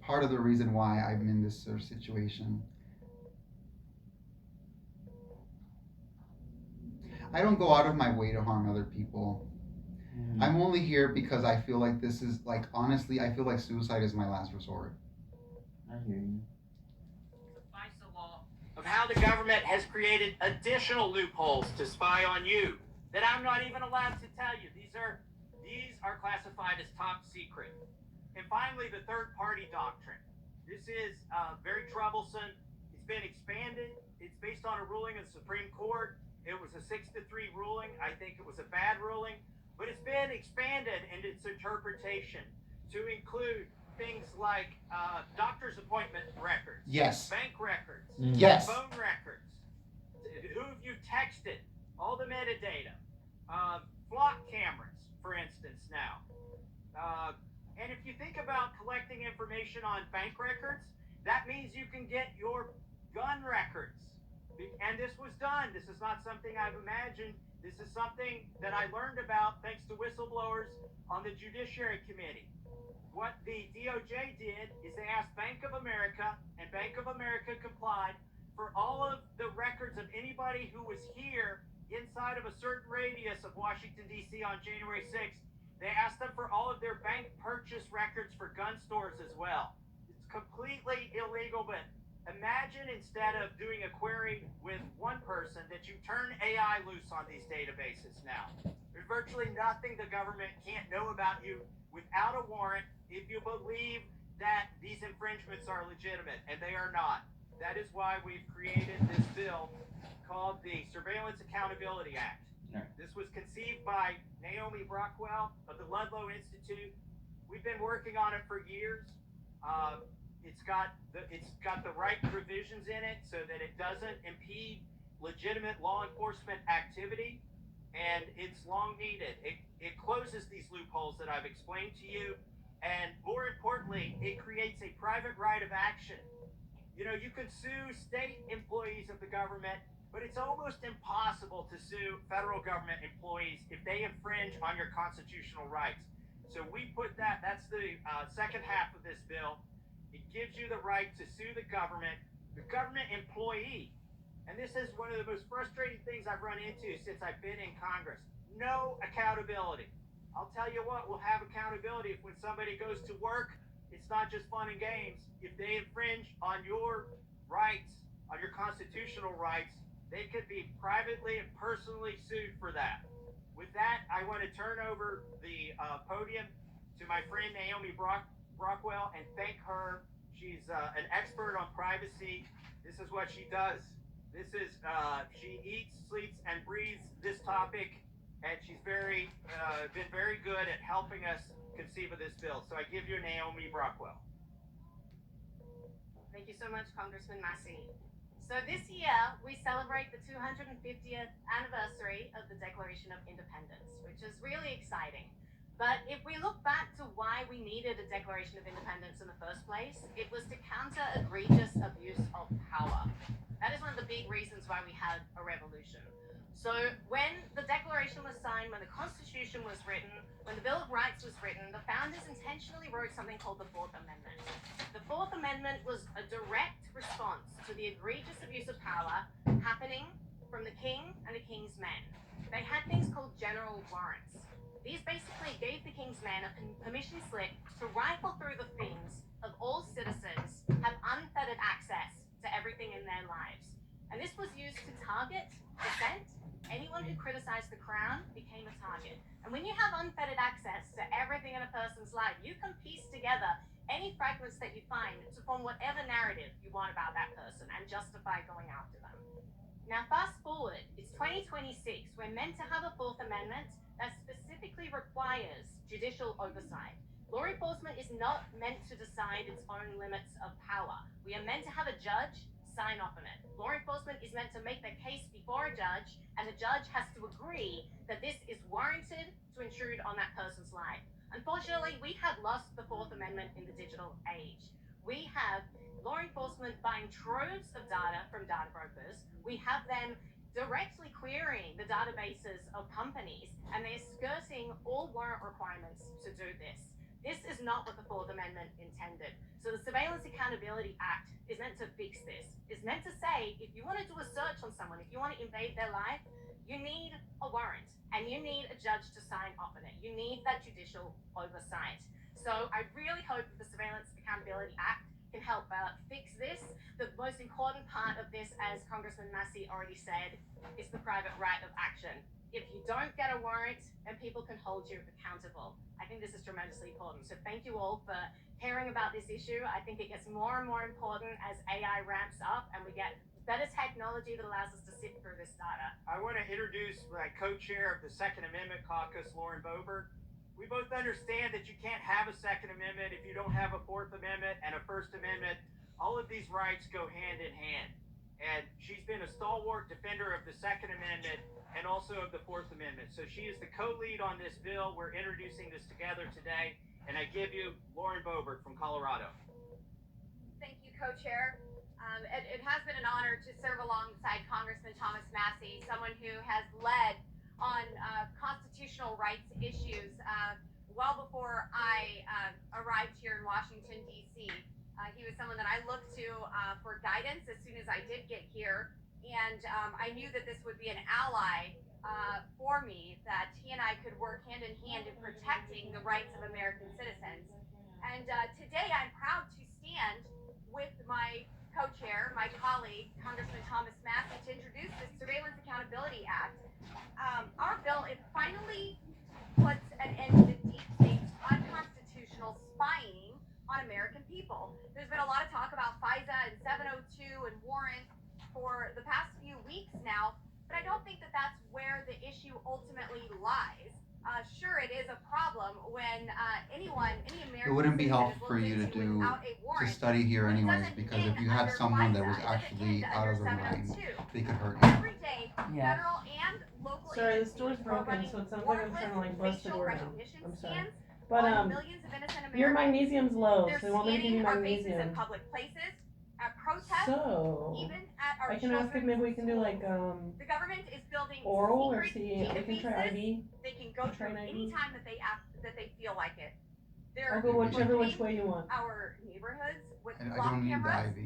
part of the reason why I'm in this sort of situation. I don't go out of my way to harm other people. I'm only here because I feel like this is like, honestly, I feel like suicide is my last resort. I hear you. FISA law of how the government has created additional loopholes to spy on you that I'm not even allowed to tell you. These are classified as top secret. And finally, the third party doctrine. This is very troublesome. It's been expanded. It's based on a ruling of the Supreme Court. It was a 6-3 ruling. I think it was a bad ruling, but it's been expanded in its interpretation to include things like doctor's appointment records, Yes. bank records, Yes. phone records, who have you texted, all the metadata, flock cameras, for instance, now. And if you think about collecting information on bank records, that means you can get your gun records. And this was done. This is not something I've imagined. This is something that I learned about thanks to whistleblowers on the Judiciary Committee. What the DOJ did is they asked Bank of America, and Bank of America complied for all of the records of anybody who was here inside of a certain radius of Washington, D.C. on January 6th. They asked them for all of their bank purchase records for gun stores as well. It's completely illegal, but imagine instead of doing a query with one person that you turn AI loose on these databases now. There's virtually nothing the government can't know about you without a warrant if you believe that these infringements are legitimate, and they are not. That is why we've created this bill called the Surveillance Accountability Act. This was conceived by Naomi Brockwell of the Ludlow Institute. We've been working on it for years. It's got the right provisions in it so that it doesn't impede legitimate law enforcement activity, and it's long needed. It closes these loopholes that I've explained to you, and more importantly, it creates a private right of action. You know, you can sue state employees of the government, but it's almost impossible to sue federal government employees if they infringe on your constitutional rights. So we put that's the second half of this bill. It gives you the right to sue the government employee. And this is one of the most frustrating things I've run into since I've been in Congress. No accountability. I'll tell you what, we'll have accountability if when somebody goes to work, it's not just fun and games. If they infringe on your rights, on your constitutional rights, they could be privately and personally sued for that. With that, I want to turn over the podium to my friend Naomi Brockwell and thank her. She's an expert on privacy. This is what she does. She eats, sleeps, and breathes this topic, and she's been very good at helping us conceive of this bill. So I give you Naomi Brockwell. Thank you so much, Congressman Massey. So this year, we celebrate the 250th anniversary of the Declaration of Independence, which is really exciting. But if we look back to why we needed a Declaration of Independence in the first place, it was to counter egregious abuse of power. That is one of the big reasons why we had a revolution. So when the Declaration was signed, when when the Constitution was written, when the Bill of Rights was written, the founders intentionally wrote something called the Fourth Amendment. The Fourth Amendment was a direct response to the egregious abuse of power happening from the king and the king's men. They had things called general warrants. These basically gave the king's men a permission slip to rifle through the things of all citizens, have unfettered access to everything in their lives. And this was used to target dissent. Anyone who criticized the crown became a target. And when you have unfettered access to everything in a person's life, you can piece together any fragments that you find to form whatever narrative you want about that person and justify going after them. Now, fast forward, it's 2026. We're meant to have a Fourth Amendment that specifically requires judicial oversight. Law enforcement is not meant to decide its own limits of power. We are meant to have a judge sign off on it. Law enforcement is meant to make the case before a judge, and the judge has to agree that this is warranted to intrude on that person's life. Unfortunately, we have lost the Fourth Amendment in the digital age. We have law enforcement buying troves of data from data brokers. We have them directly querying the databases of companies, and they're skirting all warrant requirements to do this. This is not what the Fourth Amendment intended. So the Surveillance Accountability Act is meant to fix this. It's meant to say, if you want to do a search on someone, if you want to invade their life, you need a warrant, and you need a judge to sign off on it. You need that judicial oversight. So I really hope that the Surveillance Accountability Act can help fix this. The most important part of this, as Congressman Massey already said, is the private right of action. If you don't get a warrant, then people can hold you accountable. I think this is tremendously important. So thank you all for caring about this issue. I think it gets more and more important as AI ramps up and we get better technology that allows us to sift through this data. I want to introduce my co-chair of the Second Amendment Caucus, Lauren Boebert. We both understand that you can't have a Second Amendment if you don't have a Fourth Amendment and a First Amendment. All of these rights go hand in hand. And she's been a stalwart defender of the Second Amendment and also of the Fourth Amendment. So she is the co-lead on this bill. We're introducing this together today. And I give you Lauren Boebert from Colorado. Thank you, co-chair. It has been an honor to serve alongside Congressman Thomas Massey, someone who has led on constitutional rights issues well before I arrived here in Washington, D.C. He was someone that I looked to for guidance as soon as I did get here, and I knew that this would be an ally for me, that he and I could work hand in hand in protecting the rights of American citizens. And today I'm proud to stand with my co-chair, my colleague, Congressman Thomas Massey, to introduce the Surveillance Accountability Act. Our bill, it finally puts an end to the deep state's unconstitutional spying on American people. There's been a lot of talk about FISA and 702 and warrant for the past few weeks now, but I don't think that that's where the issue ultimately lies. Sure, it is a problem when any American It wouldn't be citizen helpful is for looked you to into do without a to warrant, study here but it anyways, doesn't because if end you had under someone that FISA. was It doesn't actually end out under of their mind, 702. they could hurt you. Every day, Yeah. federal and local Sorry, this agencies door's are broken, running so it sounds like I'm trying to like warrantless bust the facial door down. recognition I'm sorry. scans But on millions of innocent your Americans. magnesium's low, They're so they won't let me give you scanning our faces in magnesium. public places, at protests, So even at our I can ask if children's maybe we can do schools. like The government is building oral or secret see. We can try databases IV. they can go Try through an IV. anytime that they feel like it. They're I'll go whichever which infiltrating way you want. our neighborhoods with I flock don't need the cameras, IV.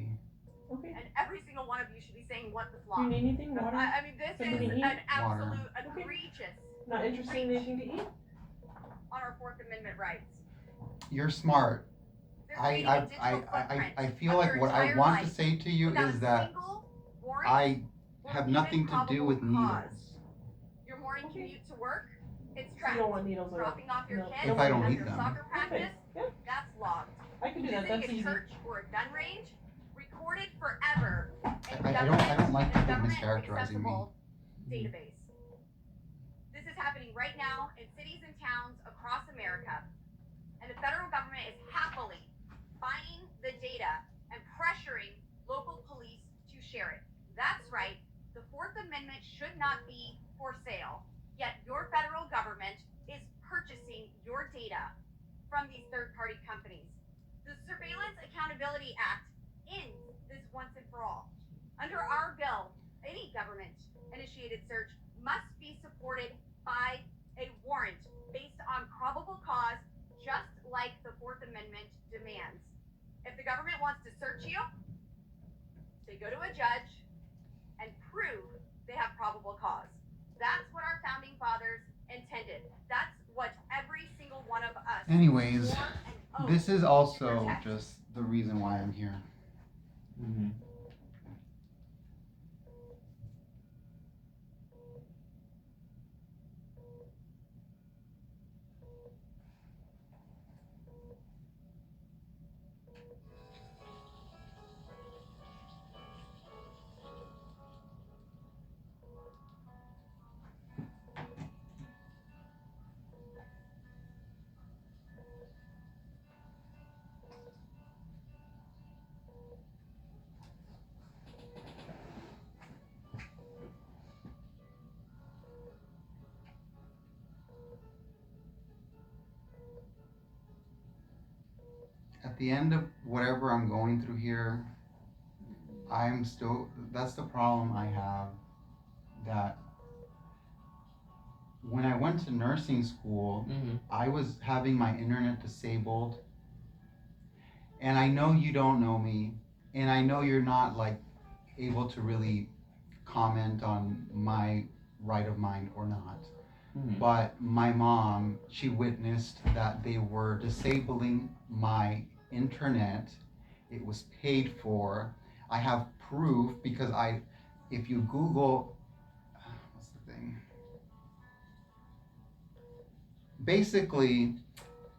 Okay. and every single one of you should be saying what the Do flock. you need anything? Water? I mean, this Something is to eat? an absolute Water. egregious Not interested in anything to eat? on our Fourth Amendment rights. You're smart. They're creating a digital I footprint feel of like your what I entire want to life say to you without is a that single warrant I or have even nothing to do probable with cause. needles. Your morning commute to work, it's You tracked. don't want needles at all. Dropping off your No. kids If I don't after need them. soccer practice, Yeah, that's logged. I can do that. Visiting That's a easy. church or a gun range, recorded forever in I don't like people government mischaracterizing me. accessible database. This is happening right now in cities and towns across America, and the federal government is happily buying the data and pressuring local police to share it. That's right, the Fourth Amendment should not be for sale, yet your federal government is purchasing your data from these third-party companies. The Surveillance Accountability Act ends this once and for all. Under our bill, any government-initiated search must be supported by a probable cause, just like the Fourth Amendment demands. If the government wants to search you, they go to a judge and prove they have probable cause. That's what our founding fathers intended. That's what every single one of us. Anyways, swore an oath this is to also protect. just the reason why I'm here. Mm-hmm. At the end of whatever I'm going through here, I'm still, that's the problem I have, that when I went to nursing school, Mm-hmm. I was having my internet disabled. And I know you don't know me, and I know you're not like able to really comment on my right of mind or not. Mm-hmm. But my mom, she witnessed that they were disabling my internet. It was paid for. I have proof because if you Google, what's the thing? Basically,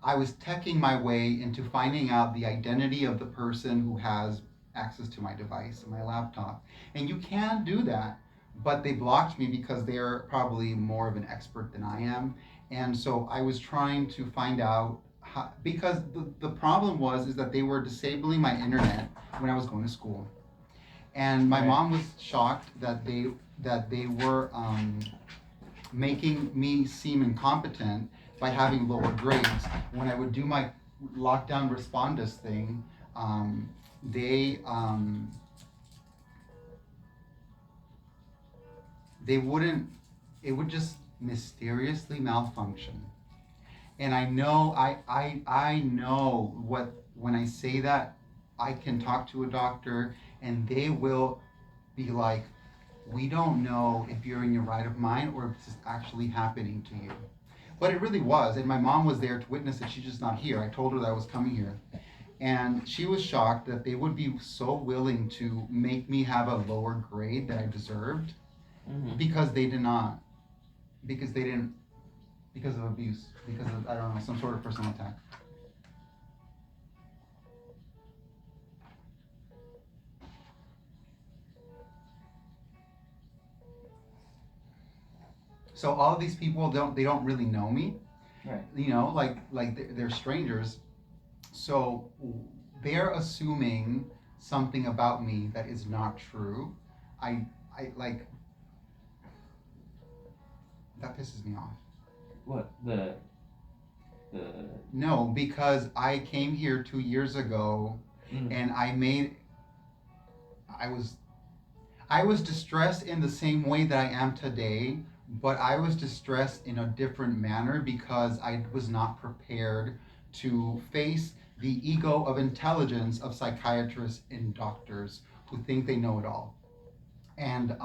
I was teching my way into finding out the identity of the person who has access to my device, my laptop. And you can do that, but they blocked me because they're probably more of an expert than I am. And so I was trying to find out how, because the problem is that they were disabling my internet when I was going to school. And my Right. mom was shocked that they were making me seem incompetent by having lower grades. When I would do my lockdown respondus thing, they they wouldn't. It would just mysteriously malfunction. And I know what, when I say that, I can talk to a doctor and they will be like, we don't know if you're in your right of mind or if this is actually happening to you. But it really was, and my mom was there to witness it. She's just not here. I told her that I was coming here. And she was shocked that they would be so willing to make me have a lower grade that I deserved Mm-hmm. because they did not. Because they didn't, because of abuse, because of, I don't know, some sort of personal attack. So all of these people they don't really know me. Right. You know, like they're strangers. So they're assuming something about me that is not true. I like, that pisses me off. What the No, because I came here 2 years ago mm. and I was distressed in the same way that I am today, but I was distressed in a different manner because I was not prepared to face the ego of intelligence of psychiatrists and doctors who think they know it all. And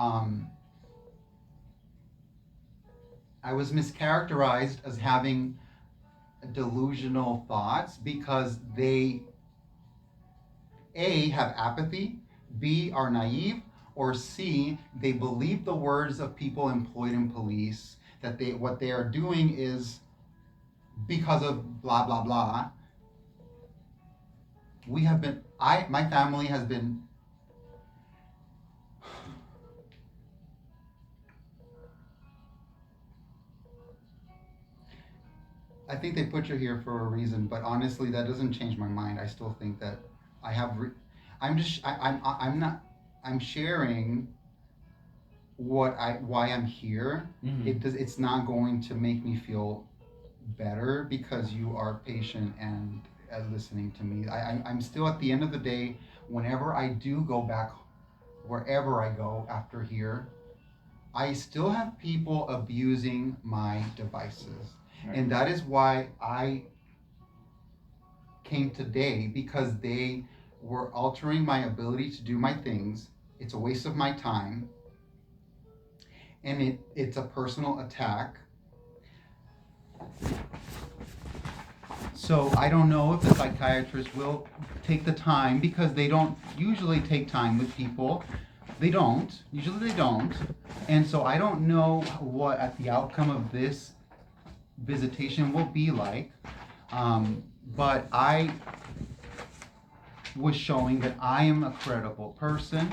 I was mischaracterized as having delusional thoughts because they A, have apathy, B, are naive, or C, they believe the words of people employed in police, that what they are doing is because of blah blah blah. My family has been, I think they put you here for a reason, but honestly, that doesn't change my mind. I still think that I have, I'm just, I'm not, I'm sharing why I'm here. Mm-hmm. It's not going to make me feel better because you are patient and listening to me. I'm still, at the end of the day, whenever I do go back, wherever I go after here, I still have people abusing my devices. Right. And that is why I came today, because they were altering my ability to do my things. It's a waste of my time, and it's a personal attack. So I don't know if the psychiatrist will take the time, because they don't usually take time with people. They don't. Usually they don't. And so I don't know what at the outcome of this visitation will be like. But I was showing that I am a credible person.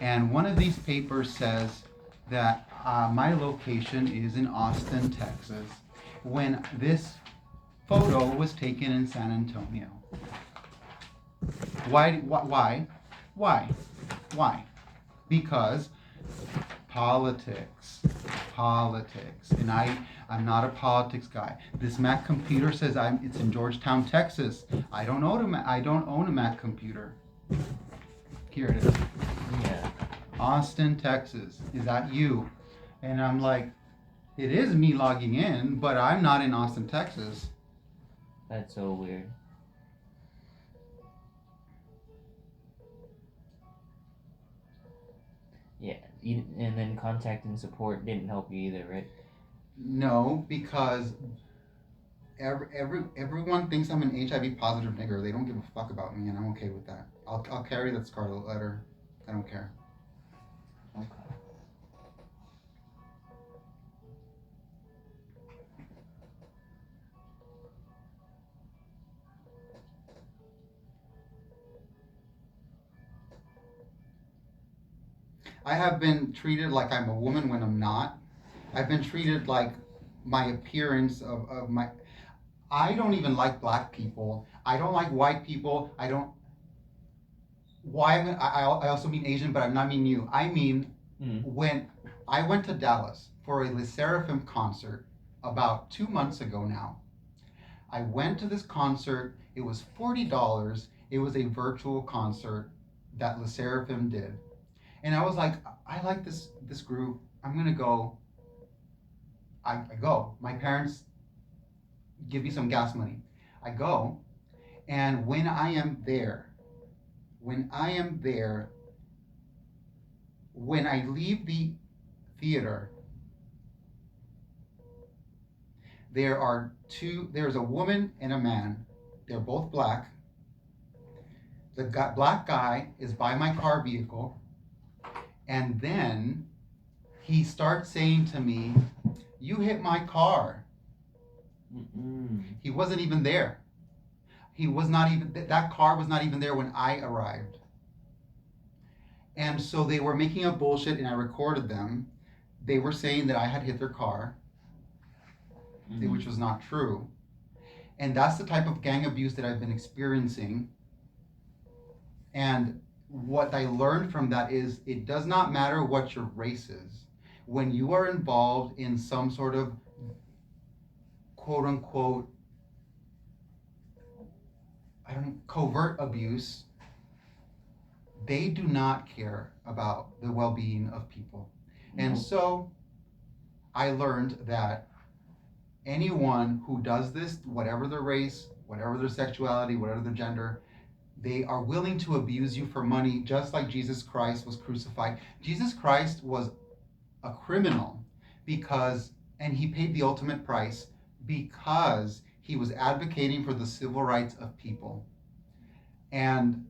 And one of these papers says that my location is in Austin, Texas, when this photo was taken in San Antonio. Why? Why? Because politics. And I'm not a politics guy. This Mac computer says it's in Georgetown, Texas. I don't own a Mac computer. Here it is. Yeah. Austin, Texas. Is that you? And I'm like, it is me logging in, but I'm not in Austin, Texas. That's so weird. Yeah. And then contacting support didn't help you either, right? No, because everyone thinks I'm an HIV positive nigger. They don't give a fuck about me, and I'm okay with that. I'll carry that scarlet letter. I don't care. Okay. I have been treated like I'm a woman when I'm not. I've been treated like my appearance of my. I don't even like black people. I don't like white people. I don't. Why? I also mean Asian, but I'm not mean you. I mean when I went to Dallas for a Le Seraphim concert about 2 months ago now. I went to this concert. It was $40. It was a virtual concert that Le Seraphim did. And I was like, I like this group. I'm gonna go. I go. My parents give me some gas money. I go, and when I am there, when I leave the theater, there's a woman and a man. They're both black. The black guy is by my car vehicle, and then he starts saying to me, "You hit my car." He wasn't even there. He was not even, that car was not even there when I arrived. And so they were making up bullshit, and I recorded them. They were saying that I had hit their car, which was not true. And that's the type of gang abuse that I've been experiencing. And what I learned from that is it does not matter what your race is. When you are involved in some sort of quote unquote, covert abuse, they do not care about the well-being of people. And so I learned that anyone who does this, whatever their race, whatever their sexuality, whatever their gender, they are willing to abuse you for money, just like Jesus Christ was crucified. Jesus Christ was a criminal and he paid the ultimate price because he was advocating for the civil rights of people. And,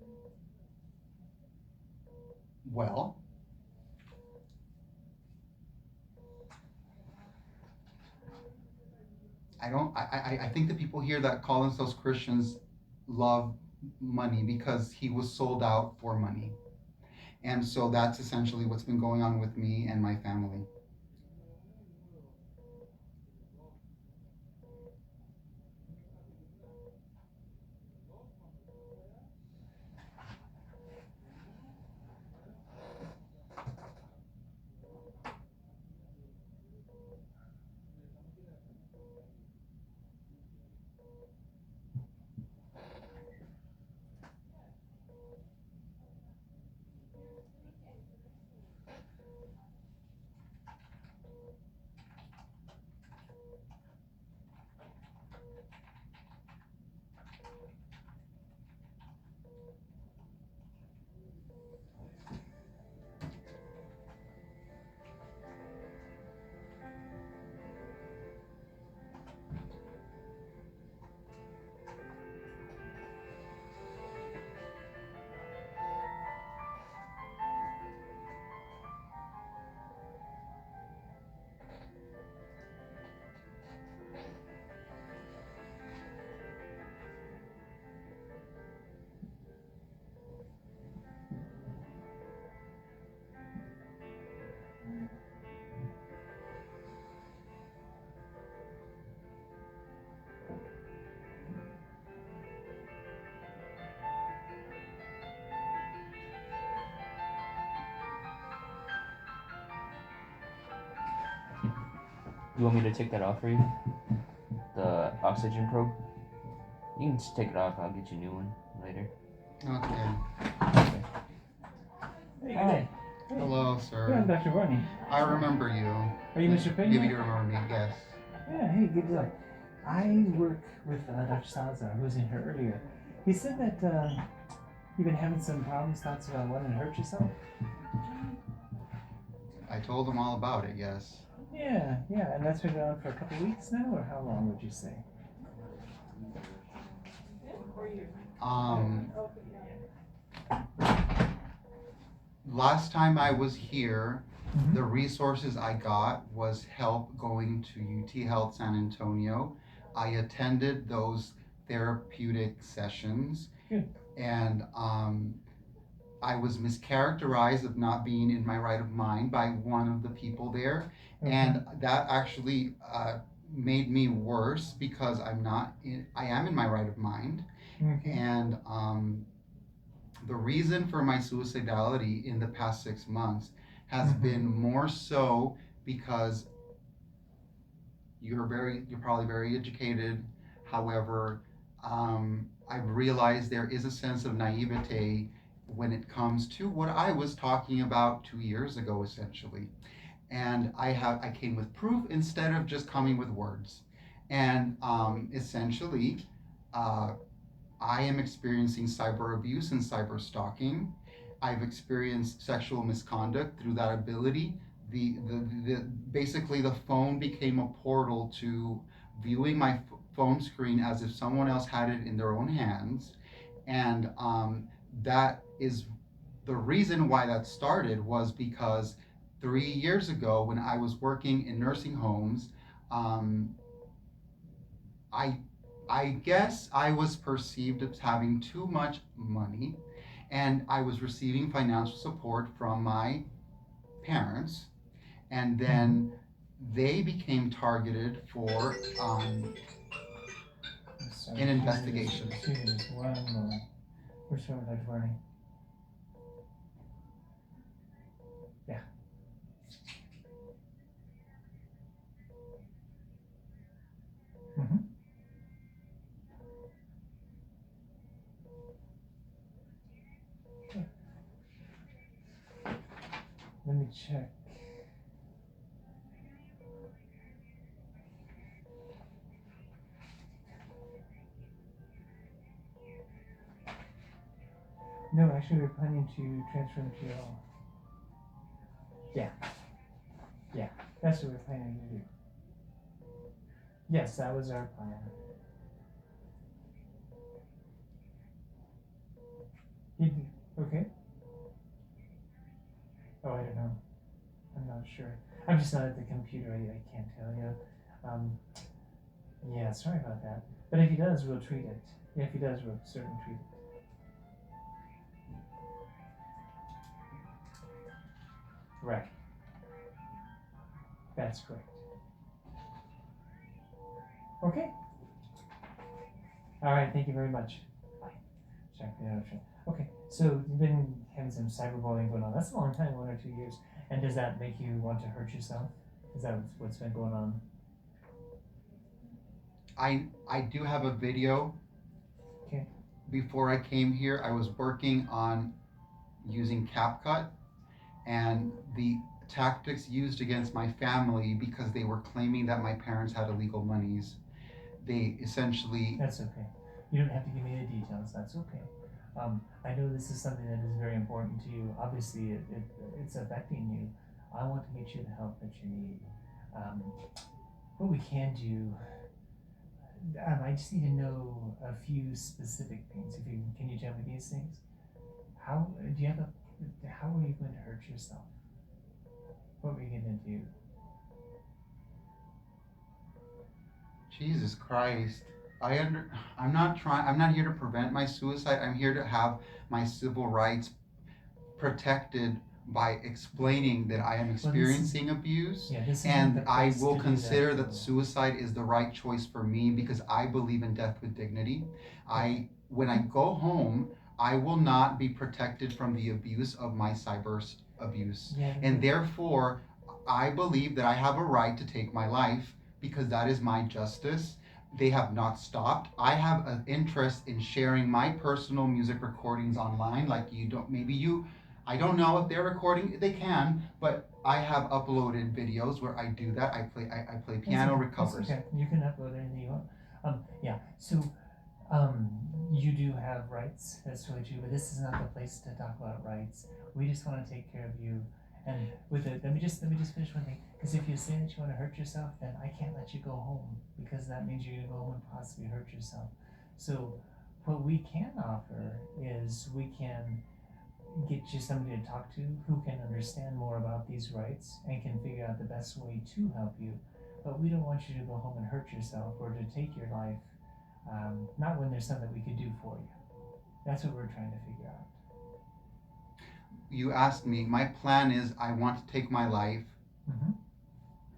well, I think the people here that call themselves Christians love money because he was sold out for money. And so that's essentially what's been going on with me and my family. You want me to take that off for you? The oxygen probe? You can just take it off. I'll get you a new one later. Okay. Hi. Hello, Yeah, sir. I'm Dr. Barney. I remember you. Are you Mr. Pena? Maybe you remember me. Yes. Yeah, hey, good deal. I work with Dr. Salazar, who was in here earlier. He said that you've been having some problems, thoughts about wanting to hurt yourself. I told him all about it. Yes. Yeah, and that's been going on for a couple weeks now, or how long would you say? Last time I was here, Mhm. the resources I got was help going to UT Health San Antonio. I attended those therapeutic sessions. Good. And I was mischaracterized of not being in my right of mind by one of the people there. Okay. And that actually made me worse because I am in my right of mind. Okay. And the reason for my suicidality in the past 6 months has Mhm. been more so because you're probably very educated. However, I've realized there is a sense of naivete when it comes to what I was talking about 2 years ago, essentially. And I came with proof instead of just coming with words. And essentially, I am experiencing cyber abuse and cyber stalking. I've experienced sexual misconduct through that ability. Basically the phone became a portal to viewing my phone screen as if someone else had it in their own hands. And that is the reason why that started was because 3 years ago when I was working in nursing homes, I I guess I was perceived as having too much money, and I was receiving financial support from my parents, and then they became targeted for Sorry, an investigation. Excuse me, just one moment. We're sorry, Dr. Barney. Yeah. Mm-hmm. Okay. Let me check. No, actually, we're planning to transfer them to you all. Yeah, that's what we're planning to do. Yes, that was our plan. Okay. Oh, I don't know. I'm not sure. I'm just not at the computer. I can't tell you. Yeah, sorry about that. But if he does, we'll treat it. Yeah, if he does, we'll certainly treat it. Right. That's correct. Okay. All right. Thank you very much. Bye. Sorry for the interruption. Okay. So you've been having some cyberbullying going on. That's a long time, 1 or 2 years. And does that make you want to hurt yourself? Is that what's been going on? I do have a video. Okay. Before I came here, I was working on using CapCut, and the tactics used against my family because they were claiming that my parents had illegal monies. They essentially. That's okay. You don't have to give me the details. That's okay. I know this is something that is very important to you. Obviously, it's affecting you. I want to get you the help that you need. What we can do, I just need to know a few specific things. Can you tell me these things? How are you going to hurt yourself? What were you going to do? Jesus Christ. I'm not here to prevent my suicide. I'm here to have my civil rights protected by explaining that I am experiencing abuse, and I will consider that suicide is the right choice for me because I believe in death with dignity. When I go home, I will not be protected from the abuse of my cyber abuse, and therefore I believe that I have a right to take my life because that is my justice. They have not stopped. I have an interest in sharing my personal music recordings online. Like you don't, maybe you, I don't know if they're recording. They can, but I have uploaded videos where I do that. I play piano recovers. That's okay. You can upload anything you want. Yeah. So, you do have rights. That's really true. But this is not the place to talk about rights. We just want to take care of you. And with it, let me just finish one thing. Because if you say that you want to hurt yourself, then I can't let you go home because that means you're gonna go home and possibly hurt yourself. So, what we can offer is we can get you somebody to talk to who can understand more about these rights and can figure out the best way to help you. But we don't want you to go home and hurt yourself or to take your life. Not when there's something we could do for you. That's what we're trying to figure out. You asked me, my plan is I want to take my life. Mm-hmm.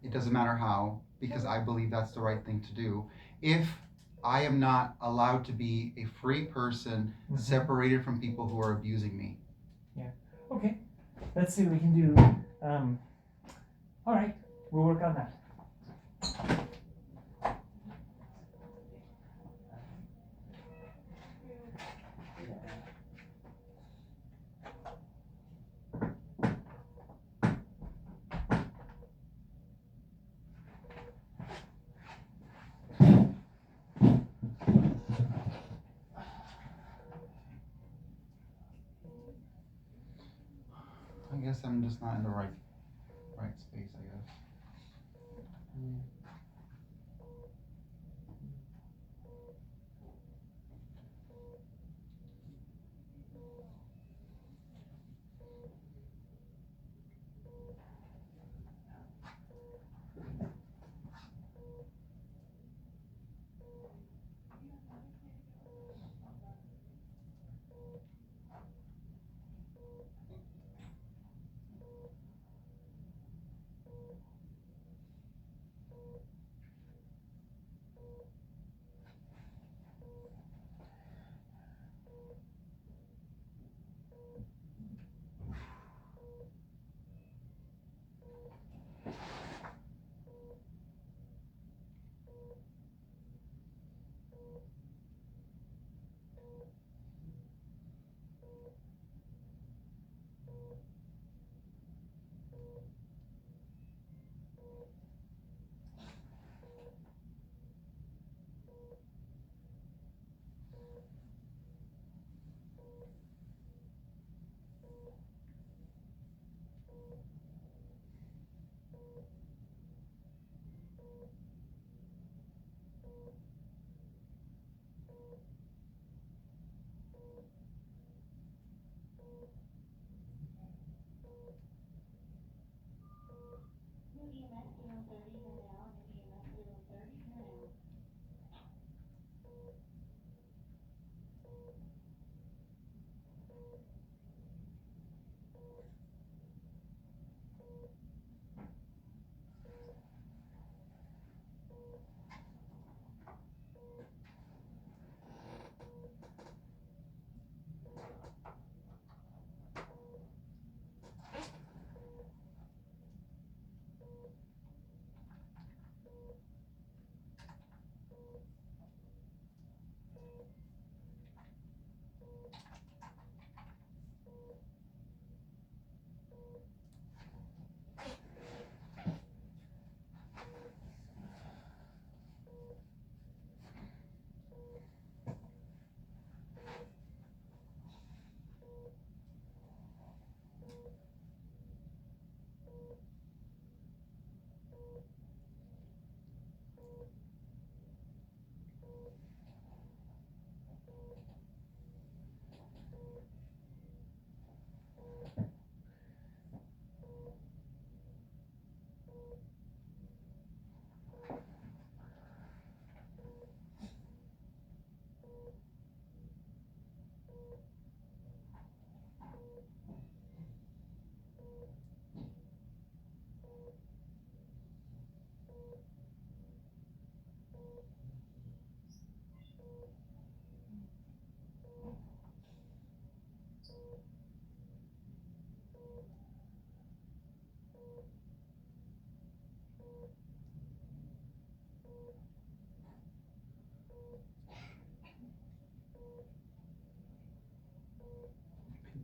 It doesn't matter how, because I believe that's the right thing to do. If I am not allowed to be a free person, Mm-hmm. separated from people who are abusing me. Yeah. Okay. Let's see what we can do. All right. We'll work on that. I guess I'm just not in the right space, I guess.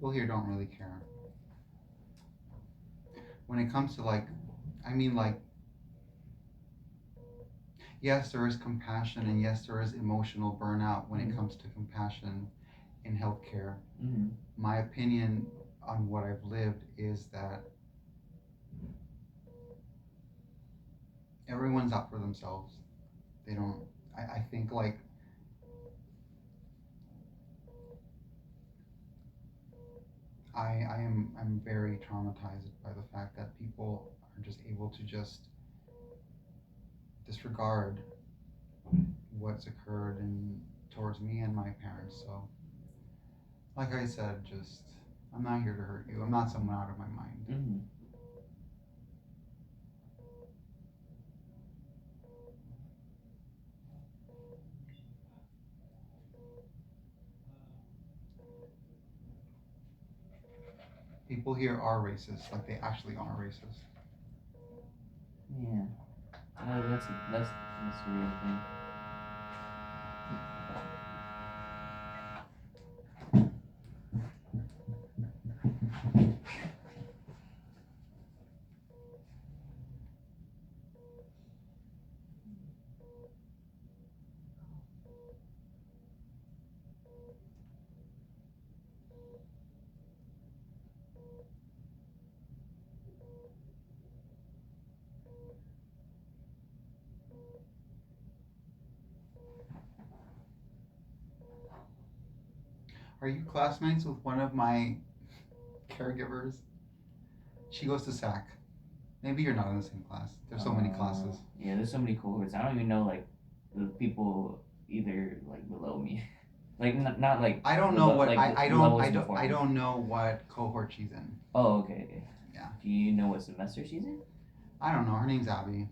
people here don't really care. When it comes to like, I mean, like, yes, there is compassion, and yes, there is emotional burnout when it comes to compassion in healthcare. Mm-hmm. My opinion on what I've lived is that everyone's out for themselves. They don't, I think like, I'm very traumatized by the fact that people are just able to just disregard what's occurred and towards me and my parents. So, like I said, just I'm not here to hurt you. I'm not someone out of my mind. Mm-hmm. People here are racist, like they actually are racist. Yeah. That's a real thing. Are you classmates with one of my caregivers? She goes to SAC. Maybe you're not in the same class. There's so many classes. Yeah, there's so many cohorts. I don't even know like the people either like below me, like not like. I don't know what like, I levels don't before I me. don't know what cohort she's in. Oh, okay. Yeah. Do you know what semester she's in? I don't know. Her name's Abby.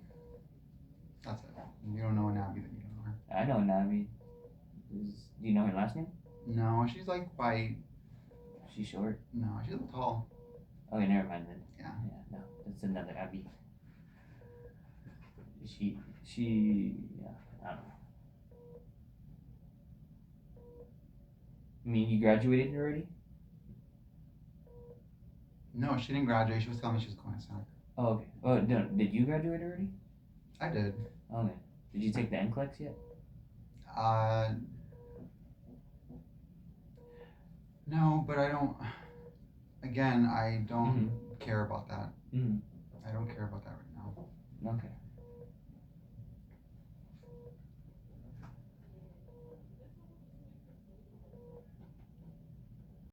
That's it. You don't know an Abby, then you don't know her. I know Navi. Do you know her last name? No, she's like white. She's short. No, she's a little tall. Okay, never mind then. Yeah. Yeah, no, that's another Abby. She, yeah, I don't know. I mean, you graduated already? No, she didn't graduate. She was telling me she was going to SAC. Oh, okay. Oh, no, did you graduate already? I did. Okay. Did you take the NCLEX yet? No, but I don't. Again, I don't care about that. Mm-hmm. I don't care about that right now. Okay.